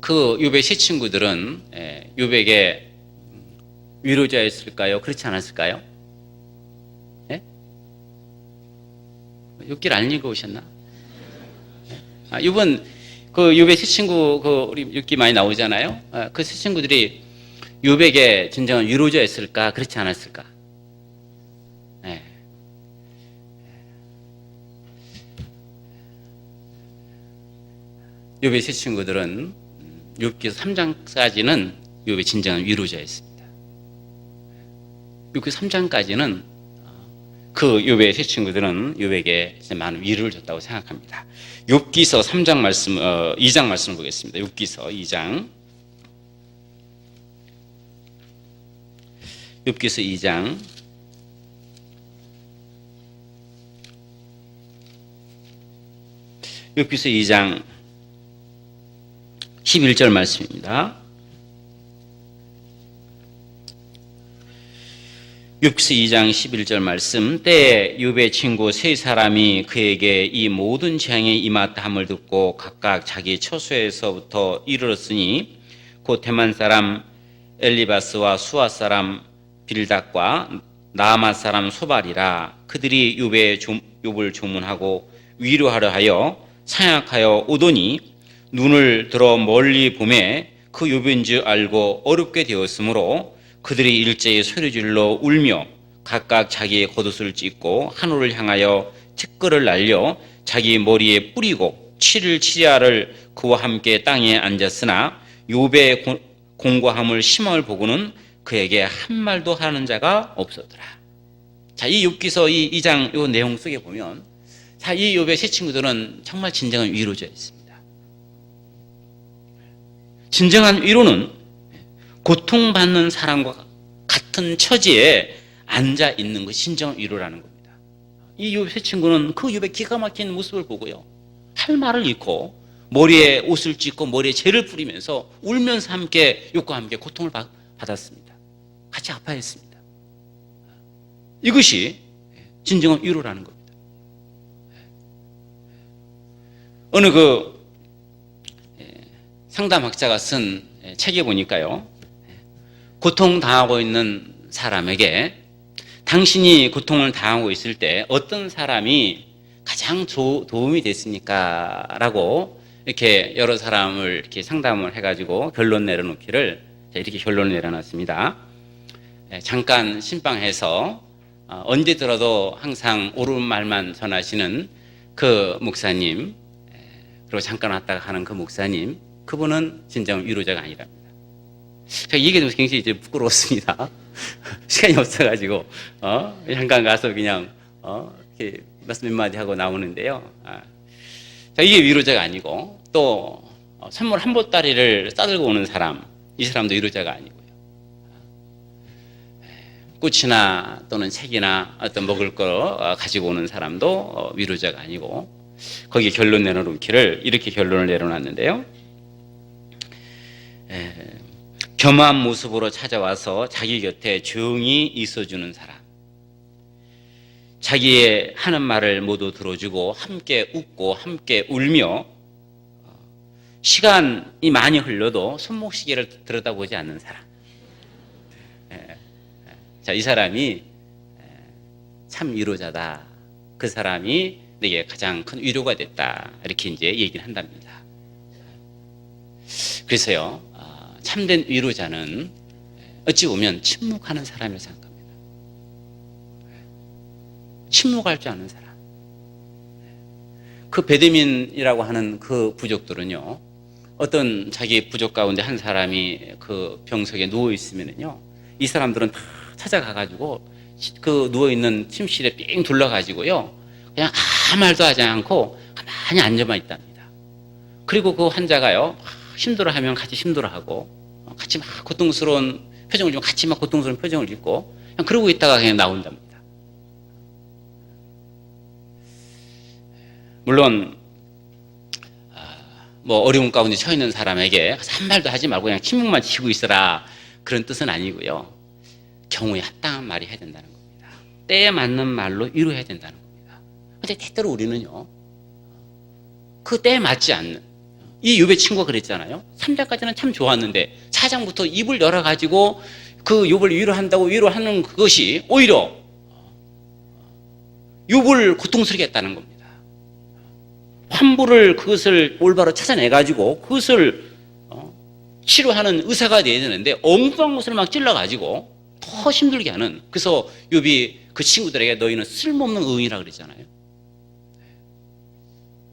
[SPEAKER 2] 그 욥의 세 친구들은 욥에게 위로자였을까요? 그렇지 않았을까요? 예? 욥기를 안 읽어오셨나? 욥은 그 욥의 세 친구, 우리 욥기 많이 나오잖아요. 그 세 친구들이 욥에게 진정한 위로자였을까? 그렇지 않았을까? 예. 욥의 세 친구들은 욥기서 3장까지는 욥의 진정한 위로자였습니다. 욥기 3장까지는 그 욥의 세 친구들은 욥에게 많은 위로를 줬다고 생각합니다. 욥기서 3장 말씀, 2장 말씀을 보겠습니다. 욥기서 2장. 욥기서 2장. 욥기서 2장 11절 말씀입니다. 욥기서 2장 11절 말씀. 때에 욥의 친구 세 사람이 그에게 이 모든 재앙이 임했다 함을 듣고 각각 자기 처소에서부터 이르렀으니 곧 대만 사람 엘리바스와 수아 사람 빌닷과 나아만 사람 소발이라. 그들이 욥을 조문하고 위로하려 하여 사약하여 오더니 눈을 들어 멀리 보매 그 욥인 줄 알고 어렵게 되었으므로 그들이 일제히 소리질러 울며 각각 자기의 겉옷을 찢고 하늘을 향하여 티끌을 날려 자기 머리에 뿌리고 7일 7야를 그와 함께 땅에 앉았으나 욥의 공고함을 심함을 보고는 그에게 한 말도 하는 자가 없었더라. 자, 이 욥기서 이 2장 이 내용 속에 보면, 자, 이 욥의 세 친구들은 정말 진정한 위로자였습니다. 진정한 위로는 고통받는 사람과 같은 처지에 앉아 있는 것이 진정한 위로라는 겁니다. 이 욥의 세 친구는 그 욥의 기가 막힌 모습을 보고요, 할 말을 잃고 머리에 옷을 찢고 머리에 재를 뿌리면서 울면서 함께 욥과 함께 고통을 받았습니다. 같이 아파했습니다. 이것이 진정한 위로라는 겁니다. 어느 상담학자가 쓴 책에 보니까요, 고통당하고 있는 사람에게 당신이 고통을 당하고 있을 때 어떤 사람이 가장 도움이 됐습니까? 라고 이렇게 여러 사람을 이렇게 상담을 해가지고 결론 내려놓기를 이렇게 결론을 내려놨습니다. 잠깐 신방해서 언제 들어도 항상 옳은 말만 전하시는 그 목사님, 그리고 잠깐 왔다가 하는 그 목사님, 그분은 진정 위로자가 아니랍니다. 제가 이 얘기하면서 굉장히 이제 부끄러웠습니다. 시간이 없어가지고 잠깐 가서 그냥 이렇게 말씀 몇 마디 하고 나오는데요. 자, 이게 위로자가 아니고, 또 선물 한 보따리를 싸들고 오는 사람, 이 사람도 위로자가 아니고요. 꽃이나 또는 책이나 어떤 먹을 거 가지고 오는 사람도 위로자가 아니고, 거기에 결론 내려놓기를 이렇게 결론을 내려놨는데요. 겸한 모습으로 찾아와서 자기 곁에 조용히 있어주는 사람, 자기의 하는 말을 모두 들어주고 함께 웃고 함께 울며 시간이 많이 흘러도 손목시계를 들여다보지 않는 사람. 자, 이 사람이 참 위로자다. 그 사람이 내게 가장 큰 위로가 됐다. 이렇게 이제 얘기를 한답니다. 그래서요, 참된 위로자는 어찌 보면 침묵하는 사람이라고 생각합니다. 침묵할 줄 아는 사람. 그 베드민이라고 하는 그 부족들은요, 어떤 자기 부족 가운데 한 사람이 그 병석에 누워 있으면은요, 이 사람들은 다 찾아가가지고 그 누워있는 침실에 삥 둘러가지고요, 그냥 아무 말도 하지 않고 가만히 앉아만 있답니다. 그리고 그 환자가요, 힘들어하면 같이 힘들어하고, 같이 막 고통스러운 표정을 짓고, 같이 막 고통스러운 표정을 짓고, 그냥 그러고 있다가 그냥 나온답니다. 물론 뭐 어려움 가운데 처해 있는 사람에게 한 말도 하지 말고 그냥 침묵만 지고 있어라, 그런 뜻은 아니고요, 경우에 합당한 말이 해야 된다는 겁니다. 때에 맞는 말로 위로해야 된다는 겁니다. 근데 때때로 우리는요, 그 때에 맞지 않는, 이 욥의 친구가 그랬잖아요. 3장까지는 참 좋았는데 4장부터 입을 열어가지고 그 욥을 위로한다고 위로하는 그것이 오히려 욥을 고통스럽게 했다는 겁니다. 환부를, 그것을 올바로 찾아내가지고 그것을 치료하는 의사가 돼야 되는데 엉뚱한 것을 막 찔러가지고 더 힘들게 하는, 그래서 욥이 그 친구들에게 너희는 쓸모없는 의인이라 그랬잖아요.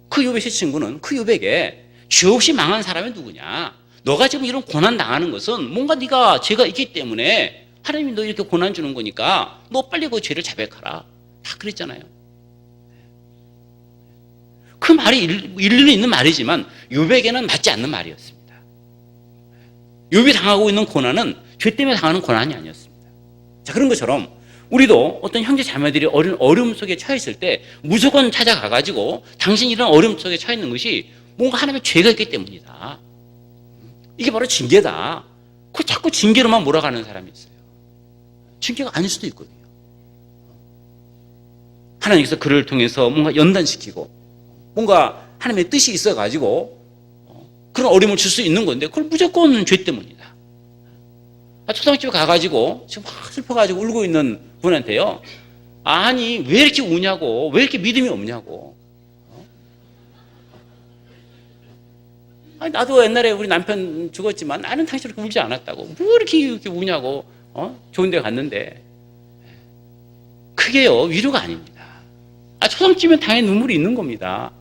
[SPEAKER 2] 그 욥의 세 친구는 그 욥에게 죄 없이 망한 사람이 누구냐, 너가 지금 이런 고난 당하는 것은 뭔가 네가 죄가 있기 때문에 하나님이 너 이렇게 고난 주는 거니까 너 빨리 그 죄를 자백하라, 다 그랬잖아요. 그 말이 일리는 있는 말이지만 욥에게는 맞지 않는 말이었습니다. 욥이 당하고 있는 고난은 죄 때문에 당하는 고난이 아니었습니다. 자, 그런 것처럼 우리도 어떤 형제 자매들이 어려움 속에 처해 있을 때 무조건 찾아가가지고 당신이 이런 어려움 속에 처해 있는 것이 뭔가 하나님의 죄가 있기 때문이다, 이게 바로 징계다, 그 자꾸 징계로만 몰아가는 사람이 있어요. 징계가 아닐 수도 있거든요. 하나님께서 그를 통해서 뭔가 연단시키고 뭔가 하나님의 뜻이 있어가지고 그런 어려움을 줄 수 있는 건데, 그걸 무조건 죄 때문이다. 초등학집에 가가지고 지금 막 슬퍼가지고 울고 있는 분한테요, 아니 왜 이렇게 우냐고, 왜 이렇게 믿음이 없냐고. 아니, 나도 옛날에 우리 남편 죽었지만 나는 당신 그렇게 울지 않았다고, 뭐 이렇게 우냐고. 좋은 데 갔는데. 그게요, 위로가 아닙니다. 초상집에 당연히 눈물이 있는 겁니다.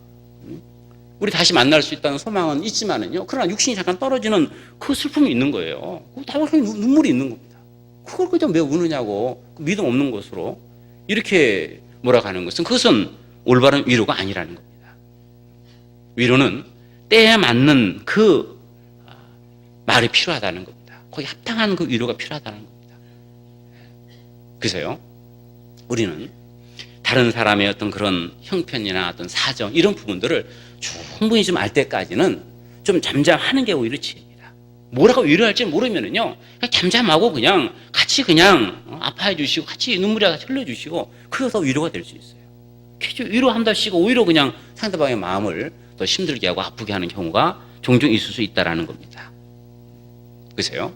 [SPEAKER 2] 우리 다시 만날 수 있다는 소망은 있지만은요, 그러나 육신이 잠깐 떨어지는 그 슬픔이 있는 거예요. 당연히 눈물이 있는 겁니다. 그걸 그냥 왜 우느냐고, 믿음 없는 것으로 이렇게 몰아가는 것은, 그것은 올바른 위로가 아니라는 겁니다. 위로는 때에 맞는 그 말이 필요하다는 겁니다. 거기 합당한 그 위로가 필요하다는 겁니다. 그래서요, 우리는 다른 사람의 어떤 그런 형편이나 어떤 사정 이런 부분들을 충분히 좀 알 때까지는 좀 잠잠하는 게 오히려 지혜입니다. 뭐라고 위로할지 모르면은요, 그냥 잠잠하고 그냥 같이 그냥 아파해 주시고 같이 눈물이 흘려 주시고 그래서 위로가 될 수 있어요. 계속 위로한다시고 오히려 그냥 상대방의 마음을 더 힘들게 하고 아프게 하는 경우가 종종 있을 수 있다라는 겁니다. 그래서요,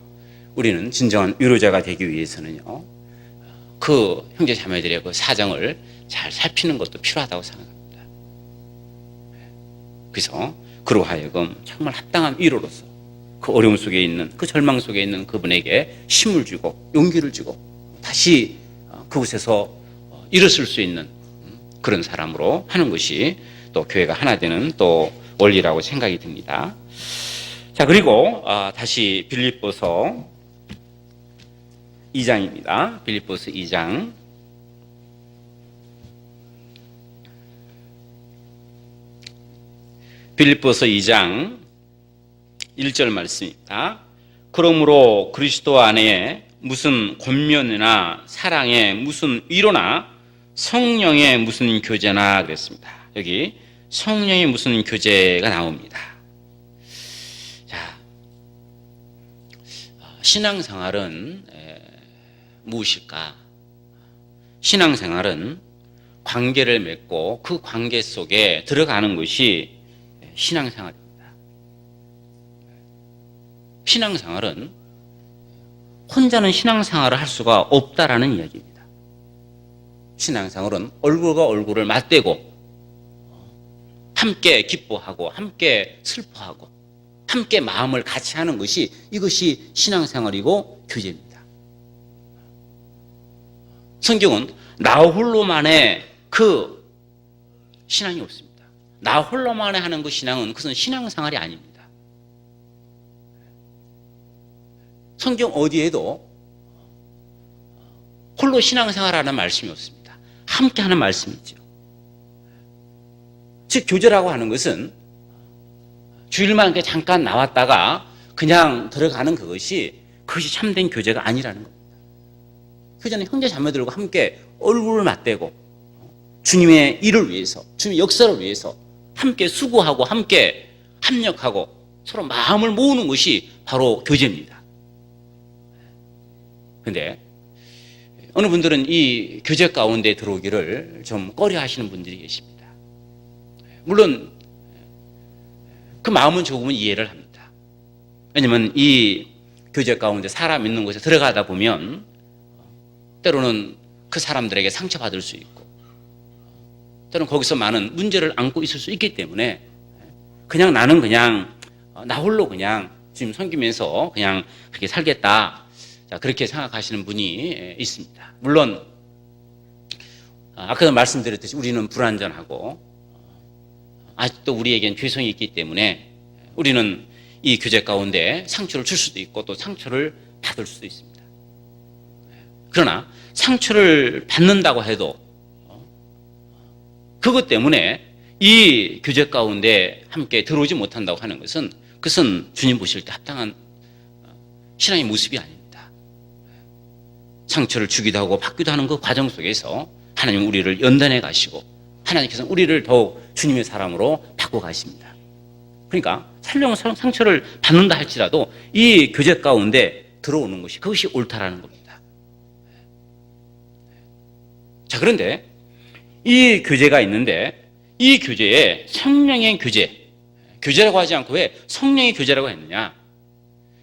[SPEAKER 2] 우리는 진정한 위로자가 되기 위해서는요, 그 형제 자매들의 그 사정을 잘 살피는 것도 필요하다고 생각합니다. 그래서 그로 하여금 정말 합당한 위로로서 그 어려움 속에 있는, 그 절망 속에 있는 그분에게 힘을 주고 용기를 주고 다시 그곳에서 일어설 수 있는 그런 사람으로 하는 것이 또 교회가 하나 되는 또 원리라고 생각이 듭니다. 자, 그리고 다시 빌립보서 2장입니다. 빌립보서 2장. 빌립보서 2장 1절 말씀입니다. 그러므로 그리스도 안에 무슨 권면이나 사랑에 무슨 위로나 성령의 무슨 교제나 그랬습니다. 여기 성령의 무슨 교제가 나옵니다. 자, 신앙생활은 무엇일까? 신앙생활은 관계를 맺고 그 관계 속에 들어가는 것이 신앙생활입니다. 신앙생활은 혼자는 신앙생활을 할 수가 없다라는 이야기입니다. 신앙생활은 얼굴과 얼굴을 맞대고 함께 기뻐하고 함께 슬퍼하고 함께 마음을 같이 하는 것이 이것이 신앙생활이고 교제입니다. 성경은 나 홀로만의 그 신앙이 없습니다. 나 홀로만에 하는 그 신앙은 그것은 신앙생활이 아닙니다. 성경 어디에도 홀로 신앙생활하는 말씀이 없습니다. 함께 하는 말씀이죠. 즉 교제라고 하는 것은 주일만 잠깐 나왔다가 그냥 들어가는 그것이 참된 교제가 아니라는 겁니다. 교제는 형제 자매들과 함께 얼굴을 맞대고 주님의 일을 위해서, 주님의 역사를 위해서 함께 수고하고 함께 합력하고 서로 마음을 모으는 것이 바로 교제입니다. 그런데 어느 분들은 이 교제 가운데 들어오기를 좀 꺼려 하시는 분들이 계십니다. 물론 그 마음은 조금은 이해를 합니다. 왜냐하면 이 교제 가운데 사람 있는 곳에 들어가다 보면 때로는 그 사람들에게 상처받을 수 있고 때로는 거기서 많은 문제를 안고 있을 수 있기 때문에 그냥 나는 그냥 나 홀로 그냥 지금 섬기면서 그냥 그렇게 살겠다, 자, 그렇게 생각하시는 분이 있습니다. 물론 아까도 말씀드렸듯이 우리는 불완전하고 아직도 우리에겐 죄성이 있기 때문에 우리는 이 교제 가운데 상처를 줄 수도 있고 또 상처를 받을 수도 있습니다. 그러나 상처를 받는다고 해도 그것 때문에 이 교제 가운데 함께 들어오지 못한다고 하는 것은 그것은 주님 보실 때 합당한 신앙의 모습이 아닙니다. 상처를 주기도 하고 받기도 하는 그 과정 속에서 하나님은 우리를 연단해 가시고 하나님께서 우리를 더욱 주님의 사람으로 바꿔 가십니다. 그러니까 설령 상처를 받는다 할지라도 이 교제 가운데 들어오는 것이 그것이 옳다라는 겁니다. 자, 그런데 이 교제가 있는데 이 교제에 성령의 교제라고 하지 않고 왜 성령의 교제라고 했느냐?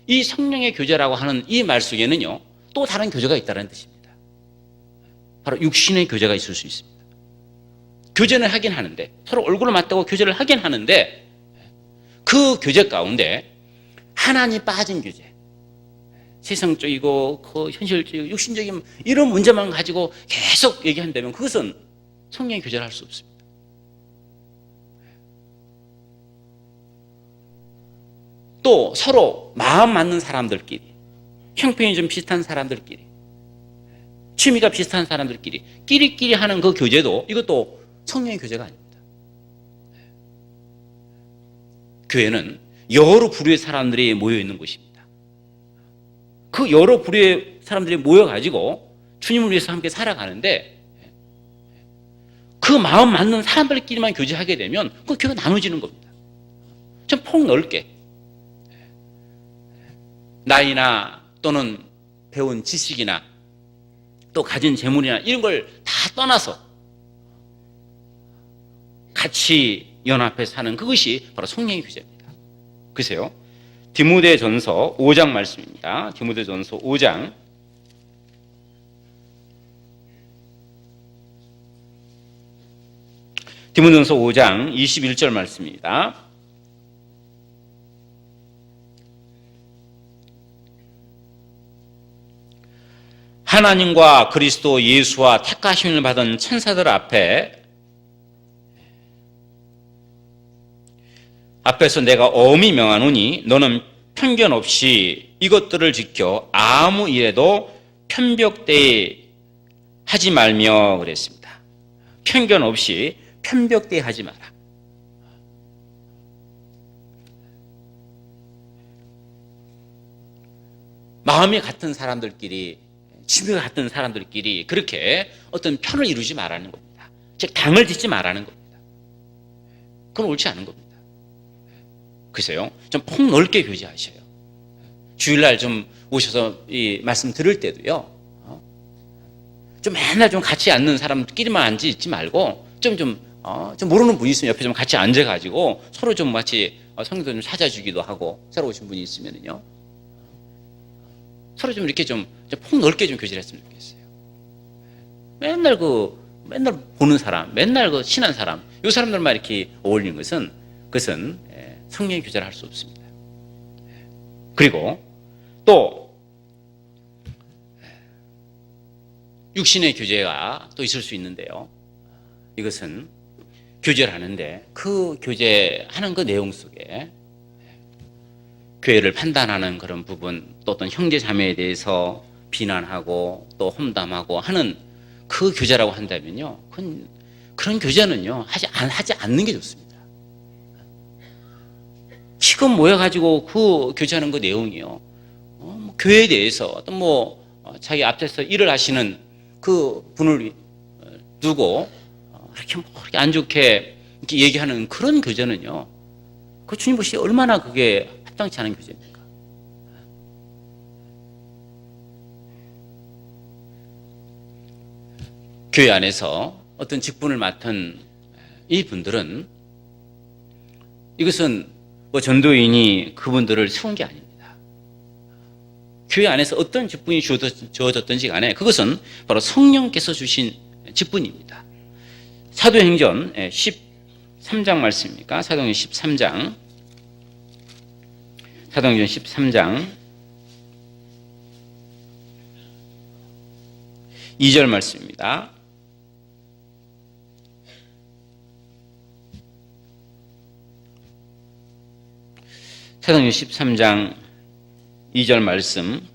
[SPEAKER 2] 이 성령의 교제라고 하는 이 말 속에는요, 또 다른 교제가 있다는 뜻입니다. 바로 육신의 교제가 있을 수 있습니다. 교제는 하긴 하는데 서로 얼굴을 맞대고 교제를 하긴 하는데 그 교제 가운데 하나님 빠진 교제, 세상적이고 그 현실적이고 육신적인 이런 문제만 가지고 계속 얘기한다면 그것은 성령의 교제를 할 수 없습니다. 또 서로 마음 맞는 사람들끼리, 형편이 좀 비슷한 사람들끼리, 취미가 비슷한 사람들끼리 끼리끼리 하는 그 교제도 이것도 성령의 교제가 아닙니다. 교회는 여러 부류의 사람들이 모여 있는 곳입니다. 그 여러 부류의 사람들이 모여가지고 주님을 위해서 함께 살아가는데 그 마음 맞는 사람들끼리만 교제하게 되면 그 교회가 나눠지는 겁니다. 좀 폭넓게 나이나 또는 배운 지식이나 또 가진 재물이나 이런 걸 다 떠나서 같이 연합해 사는 그것이 바로 성령의 교제입니다. 글쎄요, 디모데전서 5장 말씀입니다. 디모데전서 5장 21절 말씀입니다. 하나님과 그리스도 예수와 택하심을 받은 천사들 앞에서 내가 엄히 명하노니 너는 편견 없이 이것들을 지켜 아무 일에도 편벽되이 하지 말며 그랬습니다. 편견 없이 편벽되이 하지 마라. 마음이 같은 사람들끼리, 취미가 같은 사람들끼리 그렇게 어떤 편을 이루지 말라는 겁니다. 즉 당을 짓지 말라는 겁니다. 그건 옳지 않은 겁니다. 글쎄요, 좀 폭넓게 교제하셔요. 주일날 좀 오셔서 이 말씀 들을 때도요, 좀 맨날 좀 같이 앉는 사람끼리만 앉지 말고 좀 모르는 분이 있으면 옆에 좀 같이 앉아가지고 서로 좀 같이 성경도 좀 찾아주기도 하고, 새로 오신 분이 있으면은요, 서로 좀 이렇게 좀 폭넓게 좀 교제를 했으면 좋겠어요. 맨날 보는 사람, 맨날 그 친한 사람, 이 사람들만 이렇게 어울리는 그것은 성령의 교제를 할 수 없습니다. 그리고 또 육신의 교제가 또 있을 수 있는데요, 이것은 교제를 하는데 그 교제하는 그 내용 속에 교회를 판단하는 그런 부분, 또 어떤 형제 자매에 대해서 비난하고 또 험담하고 하는 그 교제라고 한다면요, 그런 교제는요 하지 않는 게 좋습니다. 지금 모여가지고 그 교제하는 그 내용이요, 교회에 대해서 어떤 자기 앞에서 일을 하시는 그 분을 두고 이렇게 안 좋게 이렇게 얘기하는 그런 교제는요, 그 주님 보시기에 얼마나 그게 합당치 않은 교제입니까? 교회 안에서 어떤 직분을 맡은 이 분들은, 이것은 전도인이 그분들을 세운 게 아닙니다. 교회 안에서 어떤 직분이 주어졌든지 간에 그것은 바로 성령께서 주신 직분입니다. 사도행전 13장 말씀입니까? 사도행전 13장 2절 말씀입니다. 사도행전 13장 2절 말씀,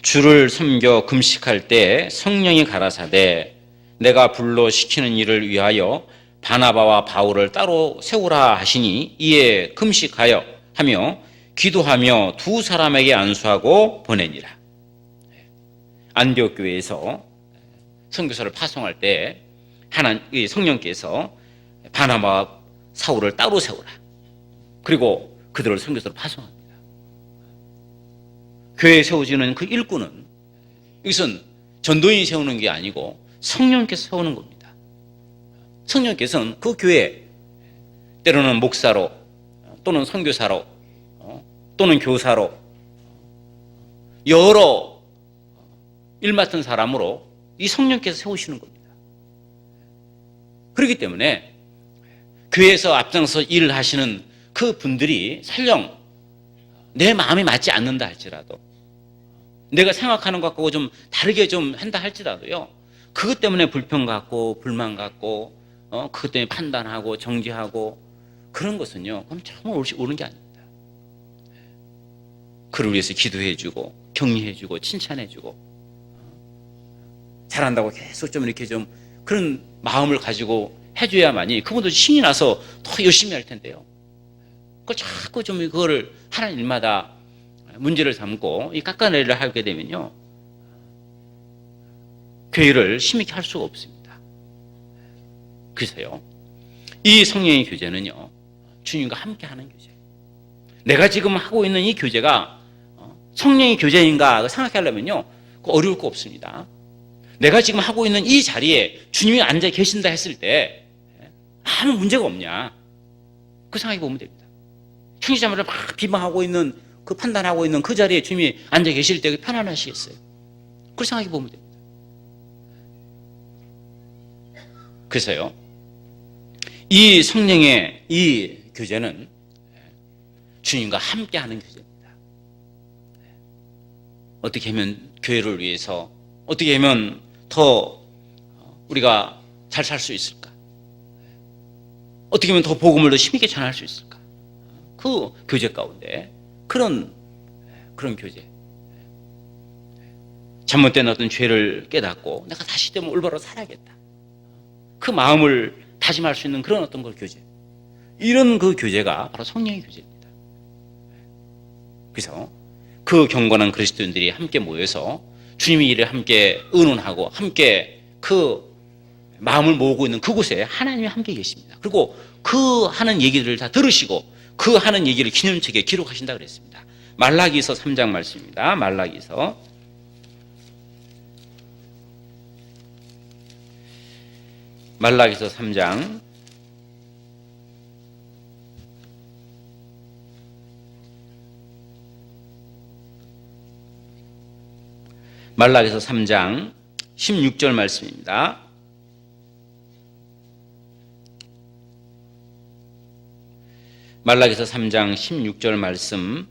[SPEAKER 2] 주를 섬겨 금식할 때 성령이 가라사대 내가 불러 시키는 일을 위하여 바나바와 바울을 따로 세우라 하시니 이에 금식하여 하며 기도하며 두 사람에게 안수하고 보내니라. 안디옥 교회에서 선교사를 파송할 때 성령께서 바나바와 사울을 따로 세우라, 그리고 그들을 선교사로 파송합니다. 교회에 세워지는 그 일꾼은, 이것은 전도인이 세우는 게 아니고 성령께서 세우는 겁니다. 성령께서는 그 교회, 때로는 목사로 또는 선교사로 또는 교사로 여러 일 맡은 사람으로 이 성령께서 세우시는 겁니다. 그렇기 때문에 교회에서 앞장서 일을 하시는 그 분들이 설령 내 마음에 맞지 않는다 할지라도, 내가 생각하는 것하고 좀 다르게 좀 한다 할지라도요, 그것 때문에 불평 갖고 불만 갖고 그것 때문에 판단하고 정죄하고 그런 것은요, 그럼 정말 옳은 게 아닙니다. 그를 위해서 기도해주고 격려해주고 칭찬해주고 잘한다고 계속 좀 이렇게 좀 그런 마음을 가지고 해줘야만이 그분도 신이 나서 더 열심히 할 텐데요, 그걸 자꾸 좀 그거를 하는 일마다 문제를 삼고 이 깎아내리려 하게 되면요, 교회를 힘있게 할 수가 없습니다. 그래서요, 이 성령의 교제는요, 주님과 함께하는 교제. 내가 지금 하고 있는 이 교제가 성령의 교제인가 생각하려면요, 어려울 거 없습니다. 내가 지금 하고 있는 이 자리에 주님이 앉아 계신다 했을 때 아무 문제가 없냐, 그 생각해 보면 됩니다. 형제자매를 막 비방하고 있는, 그 판단하고 있는 그 자리에 주님이 앉아 계실 때 편안하시겠어요? 그렇게 생각해 보면 됩니다. 그래서요, 이 성령의 이 교제는 주님과 함께하는 교제입니다. 어떻게 하면 교회를 위해서, 어떻게 하면 더 우리가 잘 살 수 있을까? 어떻게 하면 더 복음을 더 힘있게 전할 수 있을까? 그 교제 가운데 그런 교제, 잘못된 어떤 죄를 깨닫고 내가 다시 되면 올바로 살아야겠다, 그 마음을 다짐할 수 있는 그런 어떤 걸 교제, 이런 그 교제가 바로 성령의 교제입니다. 그래서 그 경건한 그리스도인들이 함께 모여서 주님의 일을 함께 의논하고 함께 그 마음을 모으고 있는 그곳에 하나님이 함께 계십니다. 그리고 그 하는 얘기들을 다 들으시고 그 하는 얘기를 기념책에 기록하신다 그랬습니다. 말라기서 3장 말씀입니다. 말라기서 3장 말라기서 3장 16절 말씀입니다. 말라기서 3장 16절 말씀.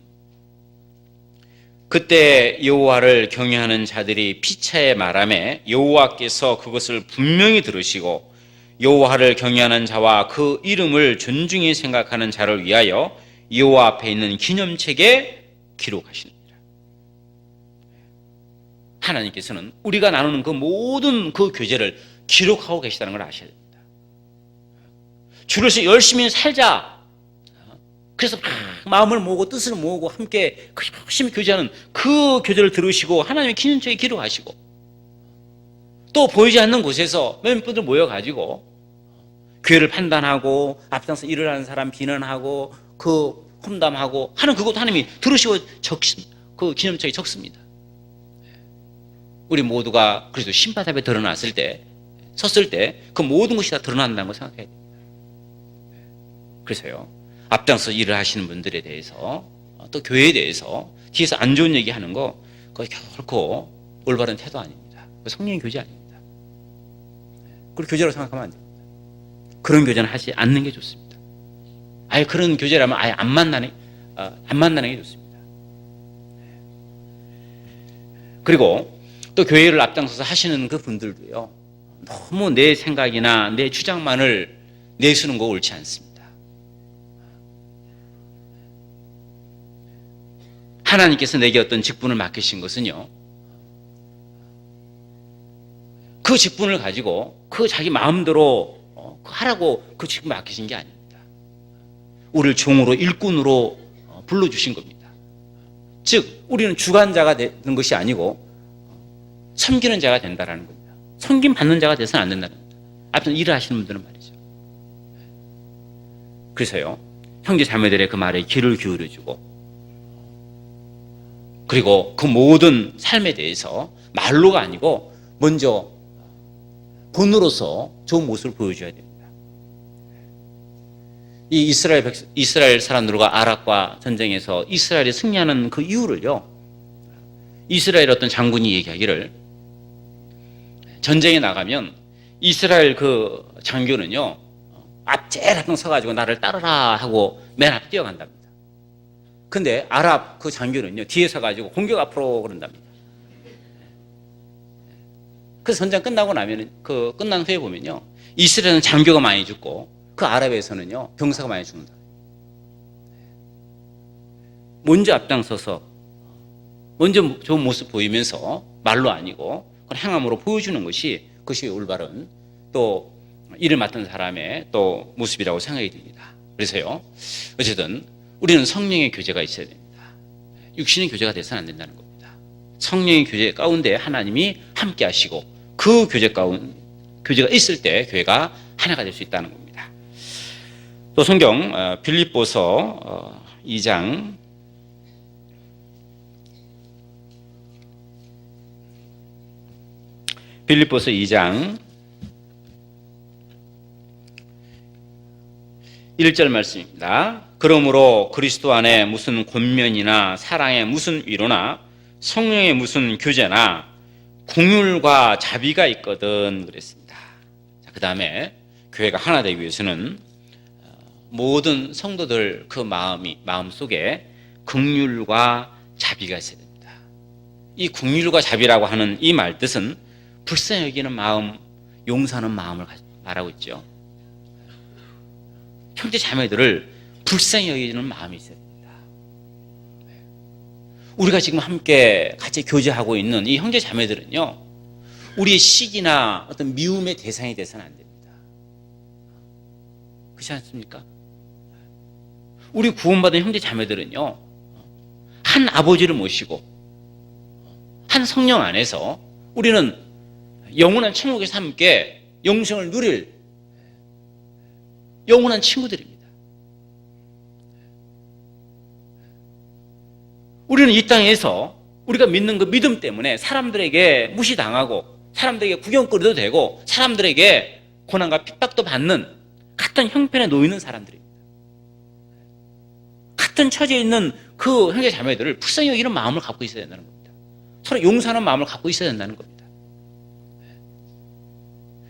[SPEAKER 2] 그때 여호와를 경외하는 자들이 피차에 말하매 여호와께서 그것을 분명히 들으시고 여호와를 경외하는 자와 그 이름을 존중히 생각하는 자를 위하여 여호와 앞에 있는 기념책에 기록하시니라. 하나님께서는 우리가 나누는 그 모든 그 교제를 기록하고 계시다는 걸 아셔야 됩니다. 주를 위해서 열심히 살자, 그래서 막 마음을 모으고 뜻을 모으고 함께 열심히 교제하는 그 교제를 들으시고 하나님의 기념책에 기록하시고, 또 보이지 않는 곳에서 몇몇 분들 모여가지고 교회를 판단하고 앞장서 일을 하는 사람 비난하고 그 험담하고 하는 그것도 하나님이 들으시고 적습니다. 그 기념책에 적습니다. 우리 모두가 그래서 심판 앞에 드러났을 때, 섰을 때 그 모든 것이 다 드러난다는 걸 생각해야 됩니다. 그래서요, 앞장서 일을 하시는 분들에 대해서, 또 교회에 대해서 뒤에서 안 좋은 얘기하는 거, 그거 결코 올바른 태도 아닙니다. 성령의 교제 아닙니다. 그리고 교제라고 생각하면 안 됩니다. 그런 교제는 하지 않는 게 좋습니다. 아예 그런 교제라면 아예 안 만나는 게 좋습니다. 그리고 또 교회를 앞장서서 하시는 그 분들도요, 너무 내 생각이나 내 주장만을 내수는 거 옳지 않습니다. 하나님께서 내게 어떤 직분을 맡기신 것은요, 그 직분을 가지고 그 자기 마음대로 하라고 그 직분을 맡기신 게 아닙니다. 우리를 종으로, 일꾼으로 불러주신 겁니다. 즉 우리는 주관자가 되는 것이 아니고 섬기는 자가 된다는 겁니다. 섬김 받는 자가 돼서는 안 된다는 겁니다. 앞서 일을 하시는 분들은 말이죠. 그래서요, 형제 자매들의 그 말에 귀를 기울여주고, 그리고 그 모든 삶에 대해서 말로가 아니고 먼저 본으로서 좋은 모습을 보여줘야 됩니다. 이 이스라엘 사람들과 아랍과 전쟁에서 이스라엘이 승리하는 그 이유를요, 이스라엘 어떤 장군이 얘기하기를, 전쟁에 나가면 이스라엘 그 장교는요, 앞 제일 앞에 서가지고 나를 따르라 하고 맨 앞에 뛰어간답니다. 근데 아랍 그 장교는요, 뒤에 서가지고 공격 앞으로 그런답니다. 그래서 전쟁 끝나고 나면, 끝난 후에 보면요, 이스라엘은 장교가 많이 죽고 그 아랍에서는요, 병사가 많이 죽는다. 먼저 앞장서서 먼저 좋은 모습 보이면서 말로 아니고 그런 행함으로 보여주는 것이, 그것이 올바른 또 일을 맡은 사람의 또 모습이라고 생각이 듭니다. 그래서요, 어쨌든 우리는 성령의 교제가 있어야 됩니다. 육신의 교제가 돼서는 안 된다는 겁니다. 성령의 교제 가운데 하나님이 함께 하시고 그 교제가 있을 때 교회가 하나가 될 수 있다는 겁니다. 또 성경 빌립보서 2장 1절 말씀입니다. 그러므로 그리스도 안에 무슨 권면이나 사랑의 무슨 위로나 성령의 무슨 교제나 긍휼과 자비가 있거든 그랬습니다. 그 다음에 교회가 하나 되기 위해서는 모든 성도들 그 마음 속에 긍휼과 자비가 있어야 됩니다. 이 긍휼과 자비라고 하는 이 말 뜻은 불쌍히 여기는 마음, 용서하는 마음을 말하고 있죠. 형제 자매들을 불쌍히 여기는 마음이 있어야 됩니다. 우리가 지금 함께 같이 교제하고 있는 이 형제 자매들은요, 우리의 시기나 어떤 미움의 대상이 돼서는 안 됩니다. 그렇지 않습니까? 우리 구원받은 형제 자매들은요, 한 아버지를 모시고 한 성령 안에서 우리는 영원한 천국에서 함께 영생을 누릴 영원한 친구들입니다. 우리는 이 땅에서 우리가 믿는 그 믿음 때문에 사람들에게 무시당하고 사람들에게 구경거리도 되고 사람들에게 고난과 핍박도 받는 같은 형편에 놓이는 사람들입니다. 같은 처지에 있는 그 형제 자매들을 불쌍히 여기는 마음을 갖고 있어야 된다는 겁니다. 서로 용서하는 마음을 갖고 있어야 된다는 겁니다.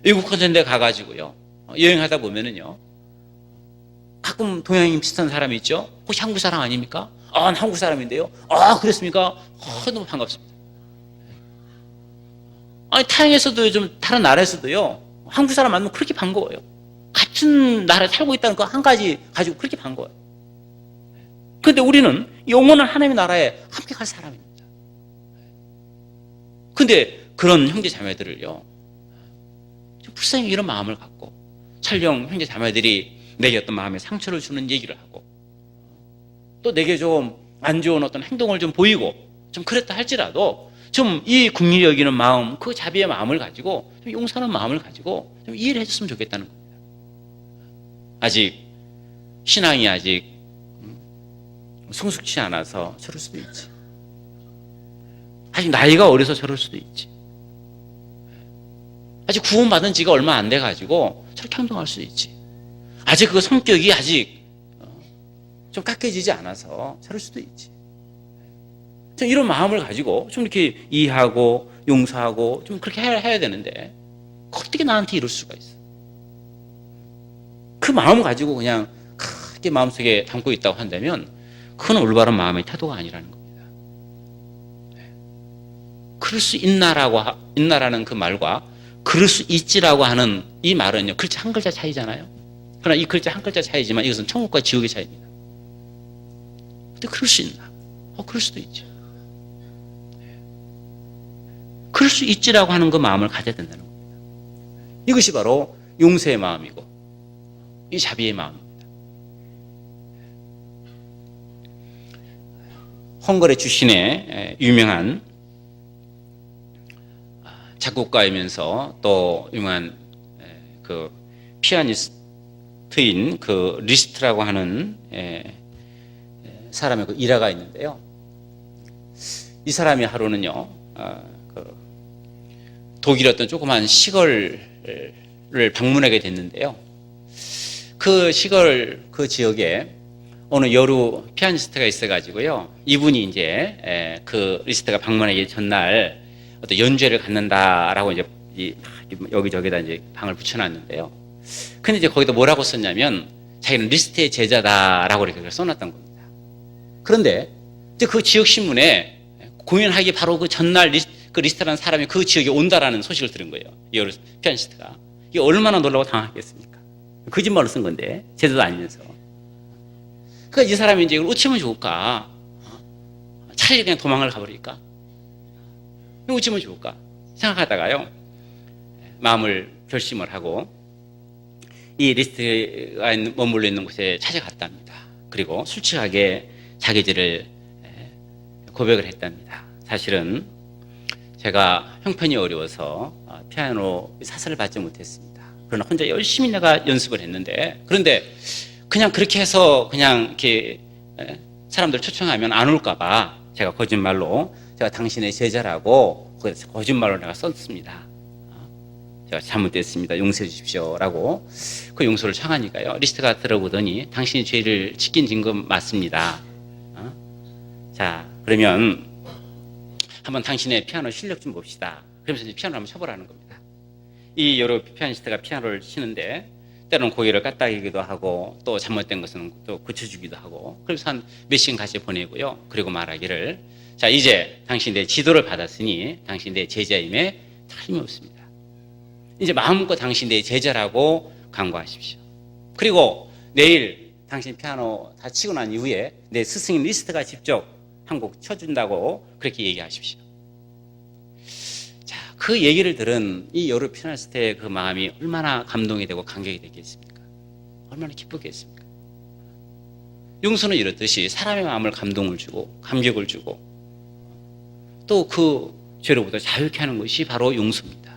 [SPEAKER 2] 외국 같은 데 가가지고요, 여행하다 보면은요, 가끔 동양인 비슷한 사람이 있죠? 혹시 한국 사람 아닙니까? 난 한국 사람인데요. 그랬습니까? 너무 반갑습니다. 아니, 타향에서도 좀 다른 나라에서도요, 한국 사람 만나면 그렇게 반가워요. 같은 나라에 살고 있다는 거 한 가지 가지고 그렇게 반가워요. 그런데 우리는 영원한 하나님의 나라에 함께 갈 사람입니다. 근데 그런 형제 자매들을요, 불쌍히 이런 마음을 갖고 설령 형제 자매들이 내게 어떤 마음에 상처를 주는 얘기를 하고 또 내게 좀 안 좋은 어떤 행동을 좀 보이고 좀 그랬다 할지라도 좀 이 긍휼히 여기는 마음, 그 자비의 마음을 가지고 좀 용서하는 마음을 가지고 좀 이해를 해줬으면 좋겠다는 겁니다. 아직 신앙이 아직 성숙치 않아서 저럴 수도 있지. 아직 나이가 어려서 저럴 수도 있지. 아직 구원받은 지가 얼마 안 돼가지고 저렇게 행동할 수도 있지. 아직 그 성격이 아직 좀 깎여지지 않아서 저럴 수도 있지. 좀 이런 마음을 가지고 좀 이렇게 이해하고 용서하고 좀 그렇게 해야 되는데 어떻게 나한테 이럴 수가 있어? 그 마음을 가지고 그냥 크게 마음속에 담고 있다고 한다면 그건 올바른 마음의 태도가 아니라는 겁니다. 그럴 수 있나라는 그 말과 그럴 수 있지라고 하는 이 말은요, 글자 한 글자 차이잖아요. 그러나 이 글자 한 글자 차이지만 이것은 천국과 지옥의 차이입니다. 근데 그럴 수 있나? 그럴 수도 있죠. 그럴 수 있지라고 하는 그 마음을 가져야 된다는 겁니다. 이것이 바로 용서의 마음이고 이 자비의 마음입니다. 헝가리 출신의 유명한 작곡가이면서 또 유명한 그 피아니스트인 그 리스트라고 하는 사람의 그 일화가 있는데요. 이 사람이 하루는요, 독일 어떤 조그만 시골을 방문하게 됐는데요. 그 시골 그 지역에 어느 여루 피아니스트가 있어가지고요. 이분이 이제 그 리스트가 방문하기 전날 어떤 연주회를 갖는다라고 이제 여기저기다 이제 방을 붙여놨는데요. 근데 이제 거기다 뭐라고 썼냐면 자기는 리스트의 제자다라고 이렇게 써놨던 겁니다. 그런데 이제 그 지역 신문에 공연하기 바로 그 전날 그 리스트라는 사람이 그 지역에 온다라는 소식을 들은 거예요. 이 여루 피아니스트가. 이게 얼마나 놀라고 당황했겠습니까? 거짓말로 쓴 건데 제자도 아니면서. 그러니까 이 사람이 이제 이걸 어찌하면 좋을까? 차라리 그냥 도망을 가버릴까? 어찌하면 좋을까? 생각하다가요, 마음을 결심을 하고 이 리스트가 머물러 있는 곳에 찾아갔답니다. 그리고 솔직하게 자기들을 고백을 했답니다. 사실은 제가 형편이 어려워서 피아노 사설을 받지 못했습니다. 그러나 혼자 열심히 내가 연습을 했는데, 그런데 그냥 그렇게 해서 그냥 이렇게 사람들 초청하면 안 올까봐 제가 거짓말로 제가 당신의 제자라고 거짓말로 내가 썼습니다. 제가 잘못됐습니다. 용서해 주십시오라고 그 용서를 청하니까요, 리스트가 들어보더니 당신이 죄를 지킨 증거 맞습니다. 자, 그러면 한번 당신의 피아노 실력 좀 봅시다. 그러면서 이제 피아노를 한번 쳐보라는 겁니다. 이 여러 피아니스트가 피아노를 치는데 때로는 고개를 까딱이기도 하고 또 잘못된 것은 또 고쳐주기도 하고, 그래서 한 몇 시간 같이 보내고요. 그리고 말하기를, 자, 이제 당신 내 지도를 받았으니 당신 내 제자임에 틀림없습니다. 이제 마음껏 당신 내 제자라고 간구하십시오. 그리고 내일 당신 피아노 다 치고 난 이후에 내 스승님 리스트가 직접 한 곡 쳐준다고 그렇게 얘기하십시오. 자, 그 얘기를 들은 이 여러 피아니스트의 그 마음이 얼마나 감동이 되고 감격이 되겠습니까? 얼마나 기쁘겠습니까? 용서는 이렇듯이 사람의 마음을 감동을 주고 감격을 주고 또 그 죄로부터 자유케 하는 것이 바로 용서입니다.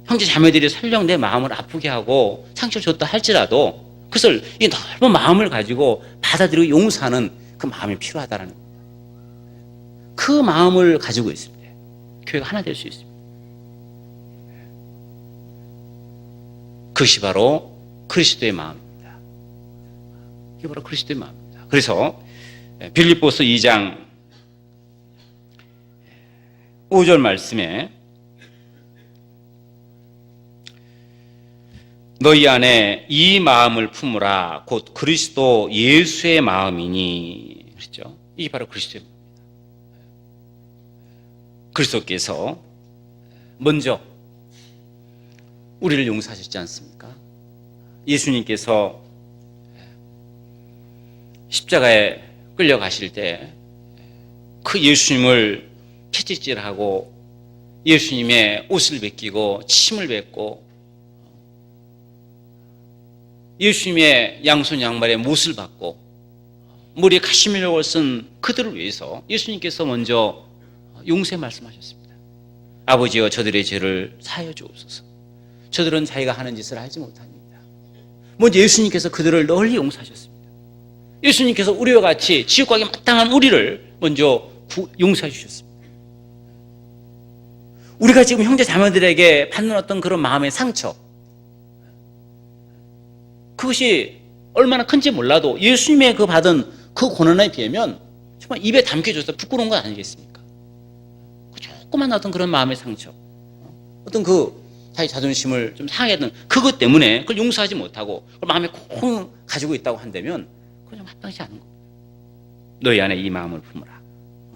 [SPEAKER 2] 형제 자매들이 설령 내 마음을 아프게 하고 상처를 줬다 할지라도 그것을 이 넓은 마음을 가지고 받아들이고 용서하는 그 마음이 필요하다는 겁니다. 그 마음을 가지고 있습니다. 교회가 하나 될 수 있습니다. 그것이 바로 그리스도의 마음입니다. 이게 바로 그리스도의 마음입니다. 그래서 빌립보서 2장 5절 말씀에 너희 안에 이 마음을 품으라 곧 그리스도 예수의 마음이니, 그렇죠? 이게 바로 그리스도의 마음입니다. 그리스도께서 먼저 우리를 용서하셨지 않습니까? 예수님께서 십자가에 끌려가실 때 그 예수님을 채찍질하고 예수님의 옷을 벗기고 침을 뱉고 예수님의 양손 양발에 못을 받고 머리에 가시밀력을 쓴 그들을 위해서 예수님께서 먼저 용서의 말씀하셨습니다. 아버지여 저들의 죄를 사하여 주옵소서. 저들은 자기가 하는 짓을 알지 못합니다. 먼저 예수님께서 그들을 널리 용서하셨습니다. 예수님께서 우리와 같이 지옥 가기 마땅한 우리를 먼저 용서해 주셨습니다. 우리가 지금 형제 자매들에게 받는 어떤 그런 마음의 상처, 그것이 얼마나 큰지 몰라도 예수님의 그 받은 그 고난에 비하면 정말 입에 담겨져서 부끄러운 건 아니겠습니까? 조그만 어떤 그런 마음의 상처, 어떤 그 자기 자존심을 좀 상하게 하던 그것 때문에 그걸 용서하지 못하고 그걸 마음에 콩 가지고 있다고 한다면 그건 좀 합당하지 않은 겁니다. 너희 안에 이 마음을 품으라.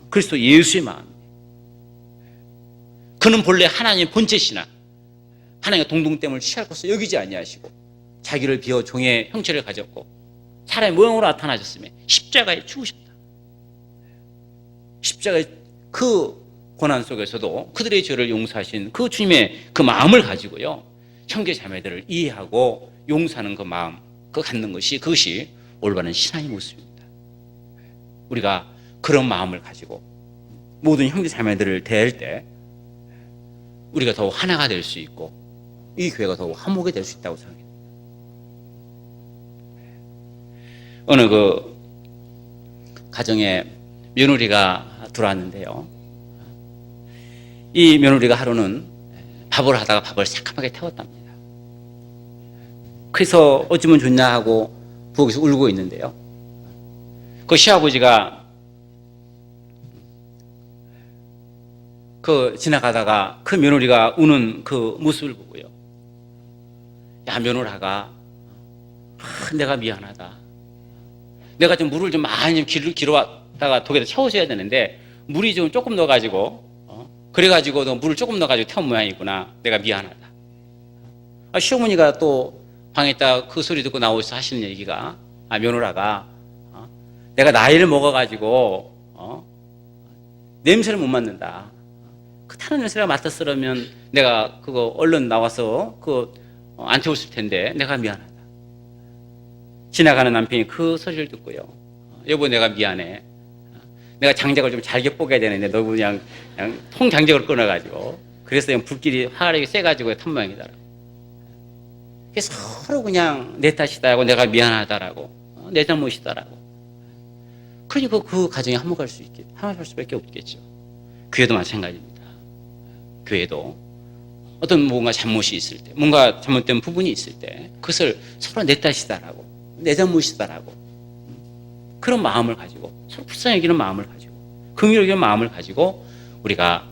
[SPEAKER 2] 그리스도 예수의 마음입니다. 그는 본래 하나님의 본체시나 하나님과 동등됨을 취할 것을 여기지 아니하시고 자기를 비워 종의 형체를 가졌고 사람의 모형으로 나타나셨으며 십자가에 죽으셨다. 십자가의 그 고난 속에서도 그들의 죄를 용서하신 그 주님의 그 마음을 가지고요, 형제 자매들을 이해하고 용서하는 그 마음, 그 갖는 것이, 그것이 올바른 신앙의 모습입니다. 우리가 그런 마음을 가지고 모든 형제 자매들을 대할 때 우리가 더욱 하나가 될 수 있고 이 교회가 더욱 화목이 될 수 있다고 생각합니다. 어느 그 가정에 며느리가 들어왔는데요, 이 며느리가 하루는 밥을 하다가 밥을 새까맣게 태웠답니다. 그래서 어쩌면 좋냐 하고 부엌에서 울고 있는데요, 그 시아버지가 그 지나가다가 그 며느리가 우는 그 모습을 보고요, 야 며느라가, 내가 미안하다. 내가 좀 물을 좀 많이 길어왔다가 독에다 채워줘야 되는데 물이 좀 조금 넣어가지고 그래가지고 너 물을 조금 넣어가지고 태운 모양이구나. 내가 미안하다. 시어머니가 또 방에 있다 그 소리 듣고 나오셔서 하시는 얘기가, 며느라가 내가 나이를 먹어가지고 냄새를 못 맡는다. 그 타는 냄새가 맡았으면 내가 그거 얼른 나와서 안 태웠을 텐데 내가 미안하다. 지나가는 남편이 그 소리를 듣고요, 여보 내가 미안해. 내가 장작을 좀 잘게 뽀개야 되는데 너 그냥 통장작을 끊어가지고, 그래서 그냥 불길이 화력이 세가지고 탄 모양이더라. 서로 그냥 내 탓이다라고, 내가 미안하다라고, 내 잘못이다라고. 그러니까 그 가정이 화목할 수밖에 없겠죠. 교회도 마찬가지입니다. 교회도 어떤 뭔가 잘못이 있을 때, 뭔가 잘못된 부분이 있을 때, 그것을 서로 내 탓이다라고, 내 잘못이다라고, 그런 마음을 가지고, 서로 불쌍히 여기는 마음을 가지고, 긍휼히 여기는 마음을 가지고 우리가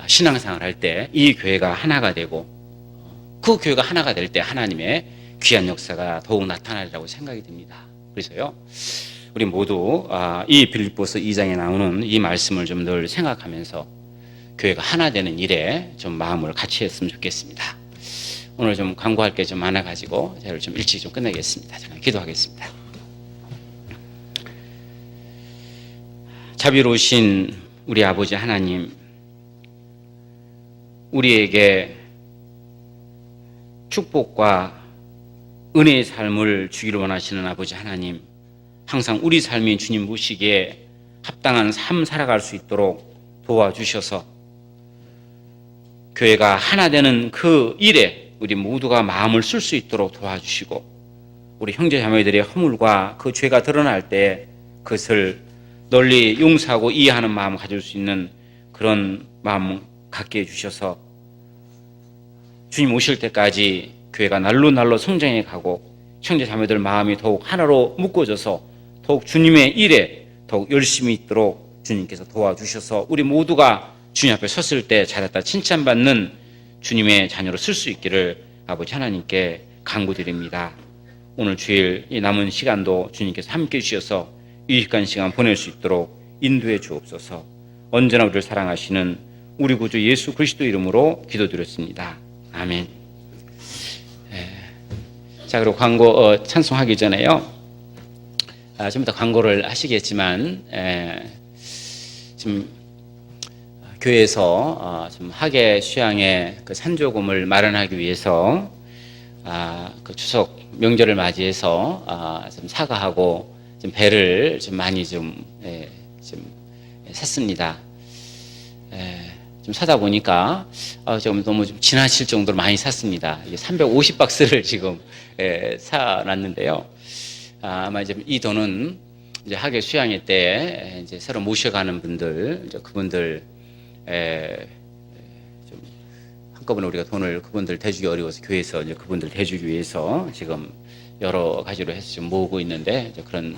[SPEAKER 2] 신앙생활을 할 때 이 교회가 하나가 되고, 그 교회가 하나가 될 때 하나님의 귀한 역사가 더욱 나타나리라고 생각이 듭니다. 그래서요, 우리 모두 이 빌립보서 2장에 나오는 이 말씀을 좀 늘 생각하면서 교회가 하나 되는 일에 좀 마음을 같이 했으면 좋겠습니다. 오늘 좀 광고할 게 좀 많아가지고 제가 좀 일찍 좀 끝내겠습니다. 잠깐 기도하겠습니다. 자비로우신 우리 아버지 하나님, 우리에게 축복과 은혜의 삶을 주기를 원하시는 아버지 하나님, 항상 우리 삶이 주님 보시기에 합당한 삶 살아갈 수 있도록 도와주셔서 교회가 하나 되는 그 일에 우리 모두가 마음을 쓸 수 있도록 도와주시고, 우리 형제 자매들의 허물과 그 죄가 드러날 때 그것을 널리 용서하고 이해하는 마음을 가질 수 있는 그런 마음 갖게 해주셔서 주님 오실 때까지 교회가 날로 성장해 가고 형제 자매들 마음이 더욱 하나로 묶어져서 더욱 주님의 일에 더욱 열심히 있도록 주님께서 도와주셔서 우리 모두가 주님 앞에 섰을 때 잘했다 칭찬받는 주님의 자녀로 쓸 수 있기를 아버지 하나님께 간구드립니다. 오늘 주일 이 남은 시간도 주님께서 함께 주셔서 유익한 시간 보낼 수 있도록 인도해 주옵소서. 언제나 우리를 사랑하시는 우리 구주 예수 그리스도 이름으로 기도드렸습니다. 아멘. 자, 그리고 광고 찬송하기 전에요, 좀 이따 광고를 하시겠지만 지금 교회에서 좀 학예 수양의 그 산조금을 마련하기 위해서 그 추석 명절을 맞이해서 좀 사과하고 좀 배를 좀 많이 좀 샀습니다. 좀 사다 보니까 지금 너무 좀 지나칠 정도로 많이 샀습니다. 이게 350박스를 지금 사놨는데요. 아마 이제 이 돈은 이제 학예 수양회 때 이제 새로 모셔가는 분들, 이제 그분들 좀 한꺼번에 우리가 돈을 그분들 대주기 어려워서 교회에서 이제 그분들 대주기 위해서 지금 여러 가지로 해서 지금 모으고 있는데, 이제 그런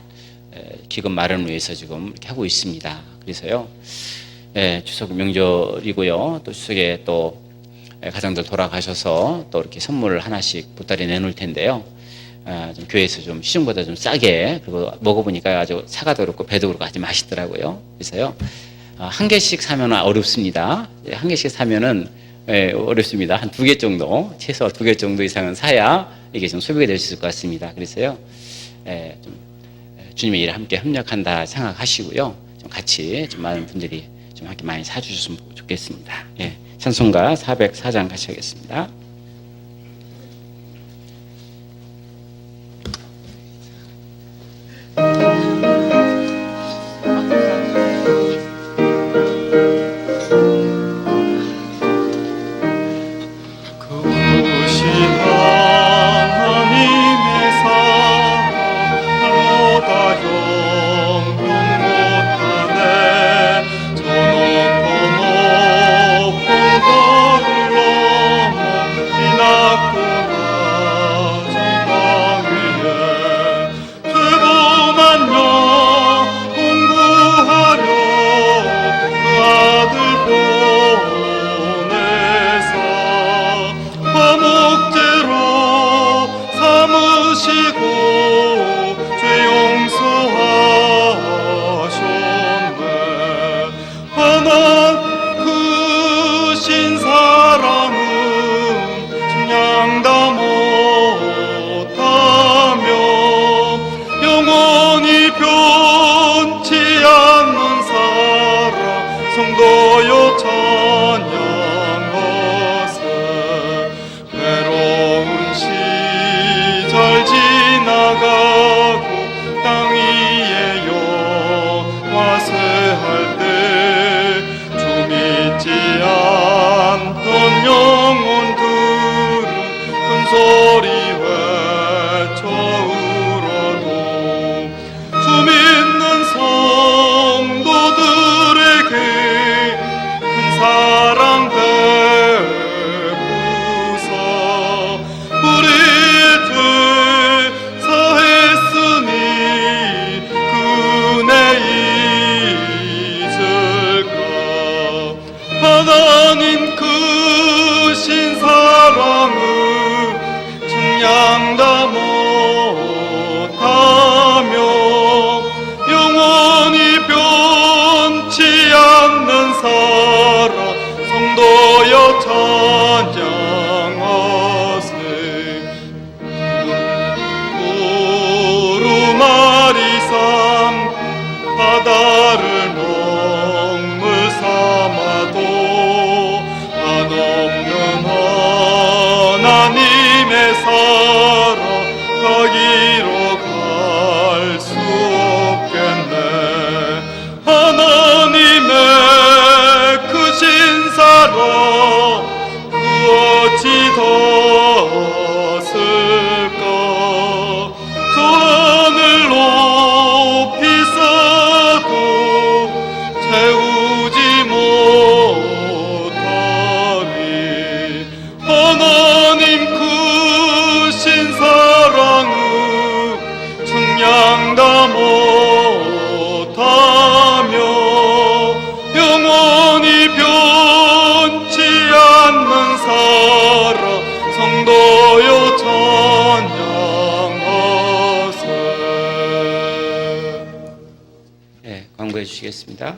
[SPEAKER 2] 기금 마련을 위해서 지금 이렇게 하고 있습니다. 그래서요, 추석 명절이고요, 또 추석에 또 가장들 돌아가셔서 또 이렇게 선물을 하나씩 보따리 내놓을 텐데요, 좀 교회에서 좀 시중보다 좀 싸게, 그리고 먹어보니까 아주 사과도 그렇고 배도 그렇고 아주 맛있더라고요. 그래서요, 한 개씩 사면 어렵습니다. 한 개씩 사면은 어렵습니다. 한 2개 정도, 최소 2개 정도 이상은 사야 이게 좀 소비가 될 수 있을 것 같습니다. 그래서요, 좀 주님의 일에 함께 협력한다 생각하시고요, 좀 같이 좀 많은 분들이 좀 함께 많이 사주셨으면 좋겠습니다. 찬송가 404장 같이 하겠습니다.
[SPEAKER 3] 성도여 찬양하세. 외로운 시절 지나가고 땅 위에 영화쇠할 때 주 믿지 않던 영혼들은 큰 소리 사랑을 측량 다 못하며 영원히 변치 않는 사랑 성도여 찬양하세. 두루마리 삶 바다를 먹물 삼아도 한없는 하나님의 사랑 가기로 갈 수 없겠네. 하나님의 크신 사랑 그 어찌 덧을까. 저 하늘 높이 쌓아도 채우지 못하리. 하나님 크신 사랑을 측량 다 못하며 영원히 변치 않는 사랑 성도여 찬양하세.
[SPEAKER 2] 네, 광고해 주시겠습니다.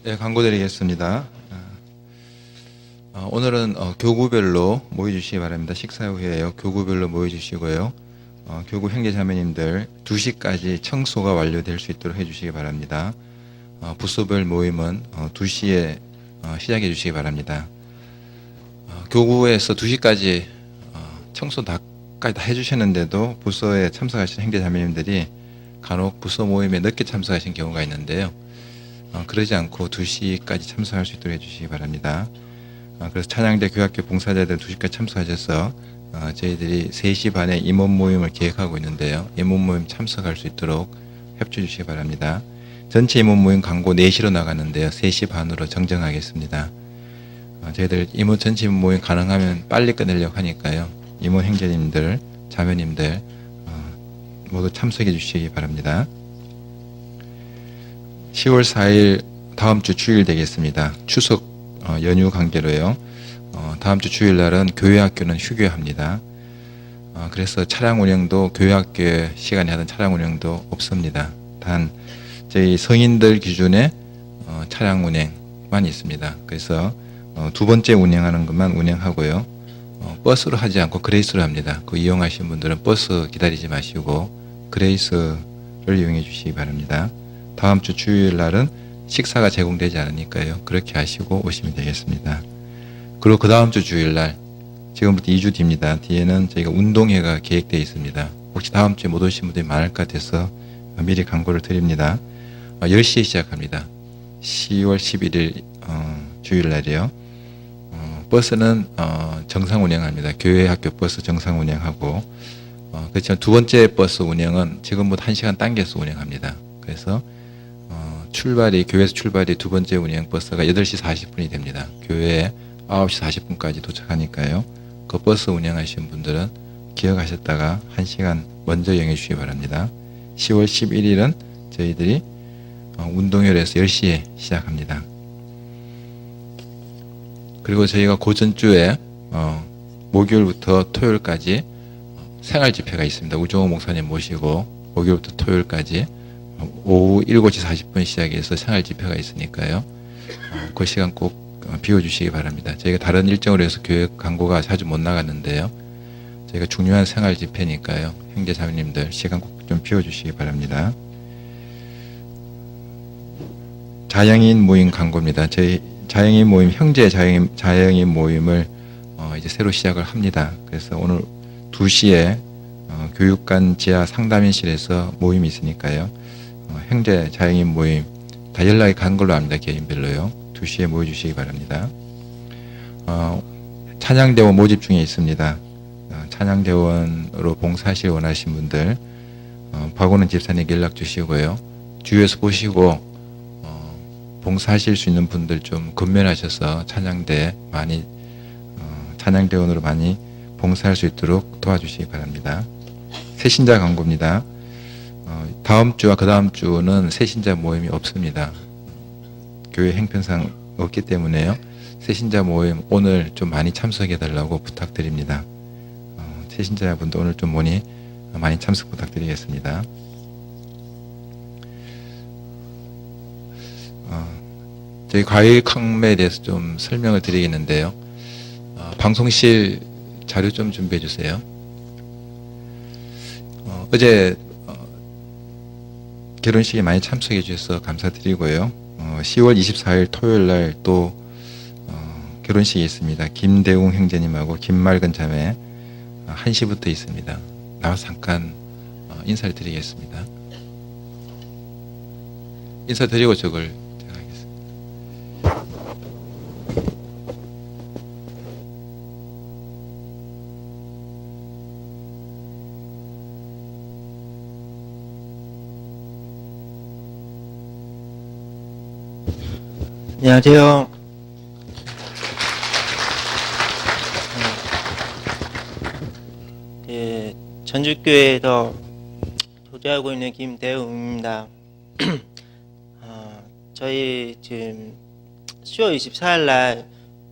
[SPEAKER 4] 네, 광고 드리겠습니다. 오늘은 교구별로 모여주시기 바랍니다. 식사 후에요. 교구별로 모여주시고요. 교구 형제자매님들 2시까지 청소가 완료될 수 있도록 해주시기 바랍니다. 부서별 모임은 2시에 시작해 주시기 바랍니다. 교구에서 2시까지 청소 다까지 다 해주셨는데도 부서에 참석하신 형제자매님들이 간혹 부서 모임에 늦게 참석하신 경우가 있는데요. 그러지 않고 2시까지 참석할 수 있도록 해주시기 바랍니다. 그래서 찬양대 교학교 봉사자들 2시까지 참석하셔서 저희들이 3시 반에 임원 모임을 계획하고 있는데요. 임원 모임 참석할 수 있도록 협조해 주시기 바랍니다. 전체 임원 모임 광고 4시로 나가는데요. 3시 반으로 정정하겠습니다. 저희들 임원 전체 임원 모임 가능하면 빨리 끝내려고 하니까요. 임원 형제님들, 자매님들 모두 참석해 주시기 바랍니다. 10월 4일 다음 주 주일 되겠습니다. 추석 연휴 관계로요. 다음 주 주일날은 교회 학교는 휴교합니다. 그래서 차량 운행도 교회 학교 시간에 하던 차량 운행도 없습니다. 단 저희 성인들 기준에 차량 운행만 있습니다. 그래서 2번째 운행하는 것만 운행하고요. 버스로 하지 않고 그레이스로 합니다. 그 이용하신 분들은 버스 기다리지 마시고 그레이스를 이용해 주시기 바랍니다. 다음 주 주일 날은 식사가 제공되지 않으니까요. 그렇게 하시고 오시면 되겠습니다. 그리고 그 다음 주 주일 날 지금부터 2주 뒤입니다. 뒤에는 저희가 운동회가 계획되어 있습니다. 혹시 다음 주에 못 오신 분들이 많을 것 같아서 미리 광고를 드립니다. 10시에 시작합니다. 10월 11일 주일 날이요. 버스는 정상 운행합니다. 교회 학교 버스 정상 운행하고 그렇지만 2번째 버스 운행은 지금부터 1시간 당겨서 운행합니다. 그래서 교회에서 출발이 2번째 운행 버스가 8시 40분이 됩니다. 교회에 9시 40분까지 도착하니까요. 그 버스 운행하시는 분들은 기억하셨다가 1시간 먼저 이용해 주시기 바랍니다. 10월 11일은 저희들이 운동회를 해서 10시에 시작합니다. 그리고 저희가 그 전주에 목요일부터 토요일까지 생활 집회가 있습니다. 우종호 목사님 모시고 목요일부터 토요일까지 오후 7시 40분 시작해서 생활 집회가 있으니까요. 그 시간 꼭 비워주시기 바랍니다. 저희가 다른 일정으로 해서 교회 광고가 자주 못 나갔는데요. 저희가 중요한 생활 집회니까요. 형제 자매님들 시간 꼭 좀 비워주시기 바랍니다. 자영인 모임 광고입니다. 저희 자영인 모임 형제 자영인 모임을 이제 새로 시작을 합니다. 그래서 오늘 2시에 교육관 지하 상담인실에서 모임이 있으니까요. 형제 자영인 모임 다 연락이 간 걸로 압니다. 개인별로요. 2시에 모여주시기 바랍니다. 찬양대원 모집 중에 있습니다. 찬양대원으로 봉사하실 원하신 분들 박원은 집사님께 연락 주시고요. 주위에서 보시고 봉사하실 수 있는 분들 좀 건면하셔서 찬양대 많이 찬양대원으로 많이 봉사할 수 있도록 도와주시기 바랍니다. 새신자 광고입니다. 다음 주와 그 다음 주는 새신자 모임이 없습니다. 교회 행편상 없기 때문에요. 새신자 모임 오늘 좀 많이 참석해 달라고 부탁드립니다. 새신자분도 오늘 좀 많이 참석 부탁드리겠습니다. 저희 과일 강매에 대해서 좀 설명을 드리겠는데요. 방송실 자료 좀 준비해 주세요. 어제 결혼식에 많이 참석해 주셔서 감사드리고요. 10월 24일 토요일 날 또 결혼식이 있습니다. 김대웅 형제님하고 김말근 자매 1시부터 있습니다. 나와서 잠깐 인사를 드리겠습니다. 인사드리고 저걸 제가 하겠습니다.
[SPEAKER 5] 안녕하세요. 전주교회에서 도제하고 있는 김대웅입니다. 저희 지금 10월 24일 날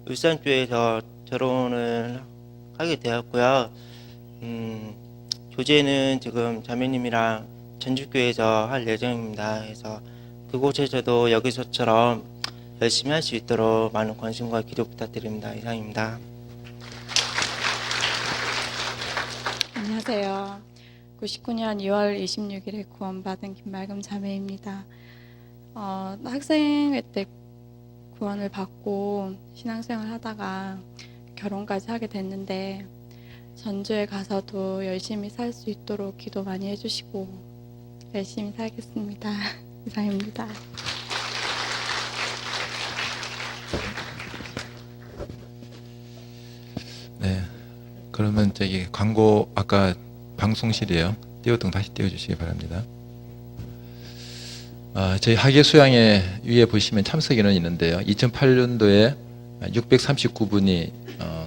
[SPEAKER 5] 울산교회에서 결혼을 하게 되었고요. 교제는 지금 자매님이랑 전주교회에서 할 예정입니다. 그래서 그곳에서도 여기서처럼 열심히 할 수 있도록 많은 관심과 기도 부탁드립니다. 이상입니다.
[SPEAKER 6] 안녕하세요. 99년 2월 26일에 구원받은 김말금 자매입니다. 학생회 때 구원을 받고 신앙생활 하다가 결혼까지 하게 됐는데 전주에 가서도 열심히 살 수 있도록 기도 많이 해주시고 열심히 살겠습니다. 이상입니다.
[SPEAKER 4] 네. 그러면 저기 광고 아까 방송실이에요. 띄웠던 거 다시 띄워주시기 바랍니다. 저희 학예 수양회 위에 보시면 참석 인원이 있는데요. 2008년도에 639분이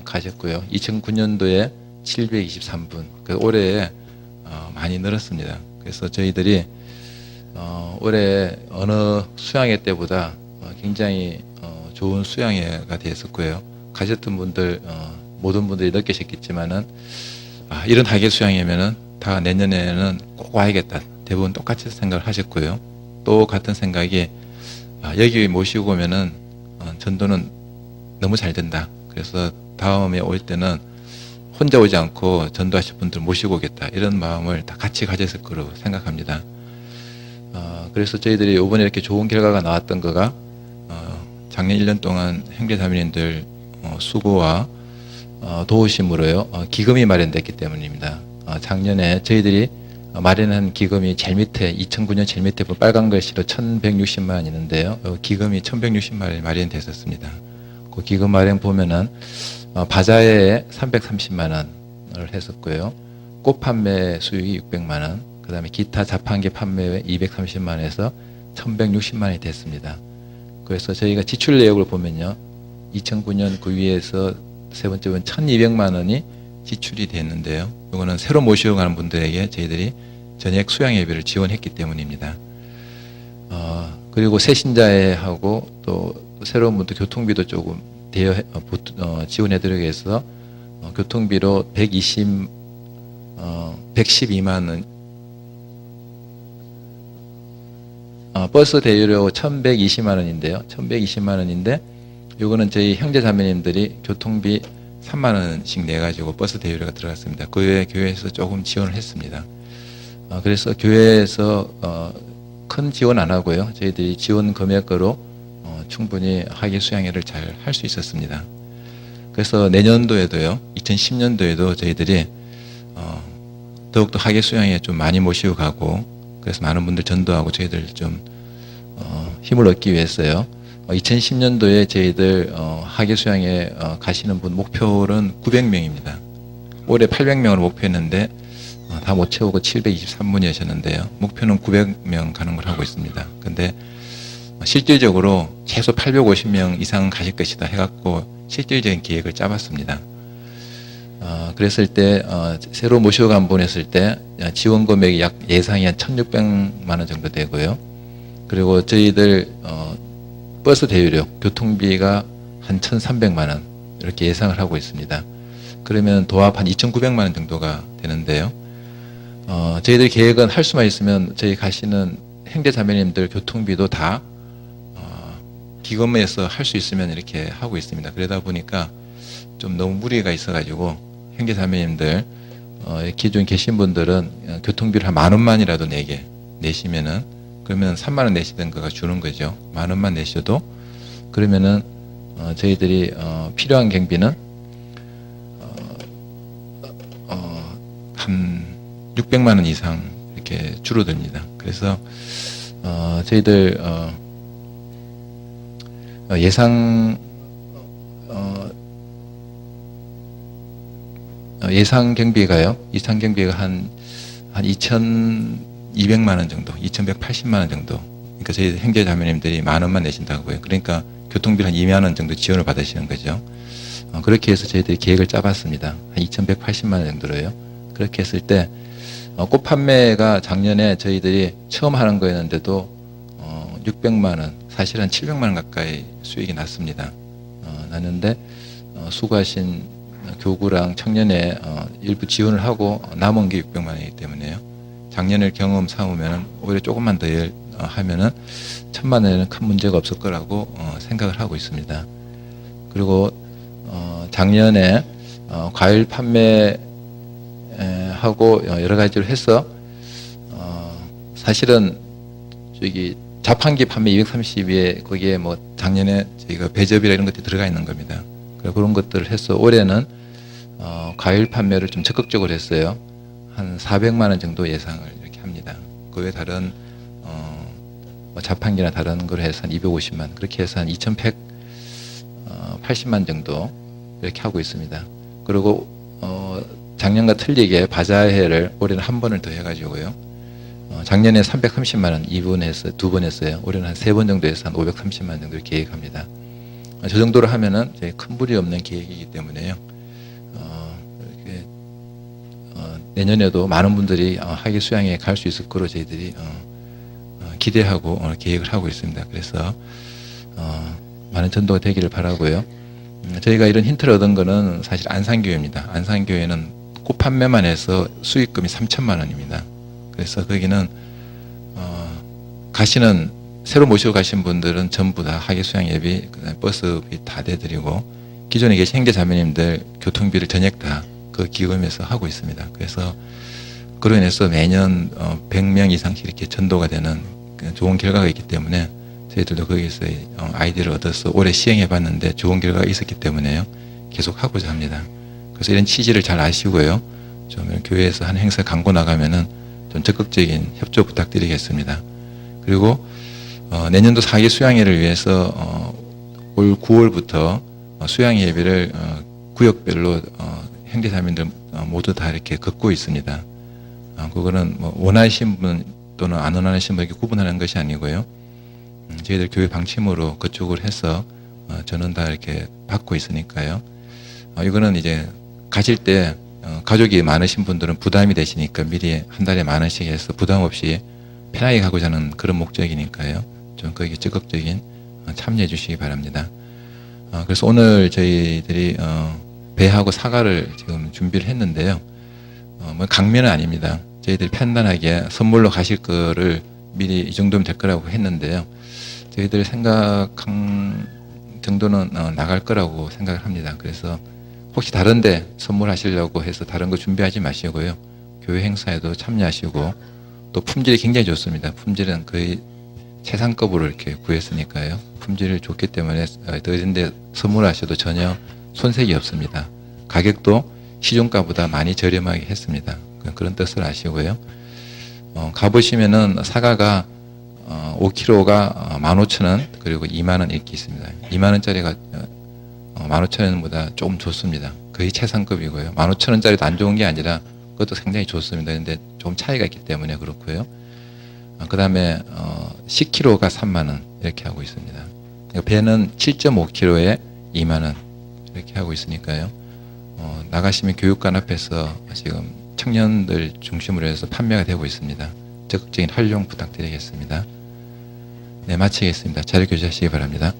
[SPEAKER 4] 가셨고요. 2009년도에 723분. 그 올해 많이 늘었습니다. 그래서 저희들이 올해 어느 수양회 때보다 굉장히 좋은 수양회가 되었었고요. 가셨던 분들 모든 분들이 느끼셨겠지만은 이런 학예 수양이면은 다 내년에는 꼭 와야겠다. 대부분 똑같이 생각을 하셨고요. 또 같은 생각이 여기 모시고 오면은 전도는 너무 잘 된다. 그래서 다음에 올 때는 혼자 오지 않고 전도하실 분들 모시고 오겠다. 이런 마음을 다 같이 가졌을 거라고 생각합니다. 그래서 저희들이 이번에 이렇게 좋은 결과가 나왔던 거가 작년 1년 동안 형제자매님들 수고와 도우심으로요 기금이 마련됐기 때문입니다. 작년에 저희들이 마련한 기금이 제일 밑에 2009년 제일 밑에 빨간 글씨로 1,160만 원 있는데요. 기금이 1,160만 원이 마련됐었습니다. 그 기금 마련 보면은 바자회에 330만 원을 했었고요. 꽃 판매 수익이 600만 원, 그 다음에 기타 자판기 판매에 230만 원에서 1,160만 원이 됐습니다. 그래서 저희가 지출 내역을 보면요. 2009년 그 위에서 세 번째 번 1,200만 원이 지출이 됐는데요. 이거는 새로 모시고 가는 분들에게 저희들이 전액 수양 예배를 지원했기 때문입니다. 그리고 새신자회하고 또 새로운 분들 교통비도 조금 지원해드리기 위해서 교통비로 112만 원, 버스 대여료 1,120만 원인데요. 1,120만 원인데 이거는 저희 형제 자매님들이 교통비 3만 원씩 내가지고 버스 대여료가 들어갔습니다. 그 외에 교회에서 조금 지원을 했습니다. 그래서 교회에서 큰 지원 안 하고요. 저희들이 지원 금액으로 충분히 학예 수양회를 잘 할 수 있었습니다. 그래서 내년도에도요, 2010년도에도 저희들이 더욱더 학예 수양회 좀 많이 모시고 가고, 그래서 많은 분들 전도하고 저희들 좀 힘을 얻기 위해서요. 2010년도에 저희들 학예 수양회 가시는 분 목표는 900명입니다. 올해 800명으로 목표했는데 다 못 채우고 723분이셨는데요. 목표는 900명 가는 걸 하고 있습니다. 근데 실질적으로 최소 850명 이상 가실 것이다 해갖고 실질적인 계획을 짜봤습니다. 그랬을 때 새로 모시고 간 분 했을 때 지원 금액이 약 예상이 한 1,600만 원 정도 되고요. 그리고 저희들 버스 대유료, 교통비가 한 1,300만 원 이렇게 예상을 하고 있습니다. 그러면 도합 한 2,900만 원 정도가 되는데요. 저희들 계획은 할 수만 있으면 저희 가시는 형제자매님들 교통비도 다 기금에서 할 수 있으면 이렇게 하고 있습니다. 그러다 보니까 좀 너무 무리가 있어가지고 형제자매님들 기존 계신 분들은 교통비를 한 10,000원만이라도 내시면은 그러면 3만 원 내시던 거가 주는 거죠. 10,000원만 내셔도 그러면은 저희들이 필요한 경비는 한 600만 원 이상 이렇게 줄어듭니다. 그래서 저희들 예상 경비가요. 예상 경비가 한 2,200만 원 정도, 2,180만 원 정도. 그러니까 저희 형제자매님들이 10,000원만 내신다고요. 그러니까 교통비를 한 2만 원 정도 지원을 받으시는 거죠. 그렇게 해서 저희들이 계획을 짜봤습니다. 한 2,180만 원 정도로요. 그렇게 했을 때 꽃 판매가 작년에 저희들이 처음 하는 거였는데도 600만 원, 사실 한 700만 원 가까이 수익이 났습니다. 났는데 수고하신 교구랑 청년회 일부 지원을 하고 남은 게 600만 원이기 때문에요. 작년을 경험 삼으면 오히려 조금만 더 하면은 1,000만 원에는 큰 문제가 없을 거라고 생각을 하고 있습니다. 그리고 작년에 과일 판매하고 여러 가지를 해서 사실은 저기 자판기 판매 230에 거기에 뭐 작년에 저희가 배접이라 이런 것들이 들어가 있는 겁니다. 그런 것들을 해서 올해는 과일 판매를 좀 적극적으로 했어요. 한 400만 원 정도 예상을 이렇게 합니다. 그 외에 다른 뭐 자판기나 다른 걸 해서 한 250만 그렇게 해서 한 2,180만 정도 이렇게 하고 있습니다. 그리고 작년과 틀리게 바자회를 올해는 한 번을 더 해가지고요. 작년에 330만 원 2번 해서 2번 했어요. 올해는 한 3번 정도 해서 한 530만 원 정도를 계획합니다. 저 정도로 하면은 큰 무리 없는 계획이기 때문에요. 이렇게 내년에도 많은 분들이 학예 수양에 갈 수 있을 거로 저희들이 기대하고 계획을 하고 있습니다. 그래서 많은 전도가 되기를 바라고요. 저희가 이런 힌트를 얻은 거는 사실 안산교회입니다. 안산교회는 꽃 판매만 해서 수익금이 3,000만 원입니다. 그래서 거기는 가시는 새로 모시고 가신 분들은 전부 다 학예 수양 예비, 버스비 다 대드리고 기존에 계신 형제자매님들 교통비를 전액 다 그 기금에서 하고 있습니다. 그래서 그로 인해서 매년 100명 이상씩 이렇게 전도가 되는 좋은 결과가 있기 때문에 저희들도 거기서 아이디어를 얻어서 올해 시행해 봤는데 좋은 결과가 있었기 때문에요. 계속 하고자 합니다. 그래서 이런 취지를 잘 아시고요. 좀 교회에서 한 행사 광고 나가면은 좀 적극적인 협조 부탁드리겠습니다. 그리고 내년도 사기 수양회를 위해서 올 9월부터 수양 예배를 구역별로 형제자매들 모두 다 이렇게 걷고 있습니다. 그거는 뭐 원하시는 분 또는 안 원하시는 분에게 구분하는 것이 아니고요. 저희들 교회 방침으로 그쪽을 해서 저는 다 이렇게 받고 있으니까요. 이거는 이제 가실 때 가족이 많으신 분들은 부담이 되시니까 미리 한 달에 10,000원씩 해서 부담 없이 편하게 가고자 하는 그런 목적이니까요. 좀 거기에 적극적인 참여해 주시기 바랍니다. 그래서 오늘 저희들이 배하고 사과를 지금 준비를 했는데요. 뭐 강면은 아닙니다. 저희들이 편안하게 선물로 가실 거를 미리 이 정도면 될 거라고 했는데요. 저희들 생각한 정도는 나갈 거라고 생각을 합니다. 그래서 혹시 다른데 선물하시려고 해서 다른 거 준비하지 마시고요. 교회 행사에도 참여하시고 또 품질이 굉장히 좋습니다. 품질은 거의 최상급으로 이렇게 구했으니까요. 품질이 좋기 때문에 다른데 선물하셔도 전혀 손색이 없습니다. 가격도 시중가보다 많이 저렴하게 했습니다. 그런 뜻을 아시고요. 가보시면은 사과가 5kg가 15,000원 그리고 2만원 이렇게 있습니다. 2만원짜리가 15,000원보다 조금 좋습니다. 거의 최상급이고요. 15,000원짜리도 안 좋은 게 아니라 그것도 굉장히 좋습니다. 근데 좀 차이가 있기 때문에 그렇고요. 그 다음에 10kg가 3만원 이렇게 하고 있습니다. 배는 7.5kg에 2만원 이렇게 하고 있으니까요. 나가시면 교육관 앞에서 지금 청년들 중심으로 해서 판매가 되고 있습니다. 적극적인 활용 부탁드리겠습니다. 네, 마치겠습니다. 자료 교체하시기 바랍니다.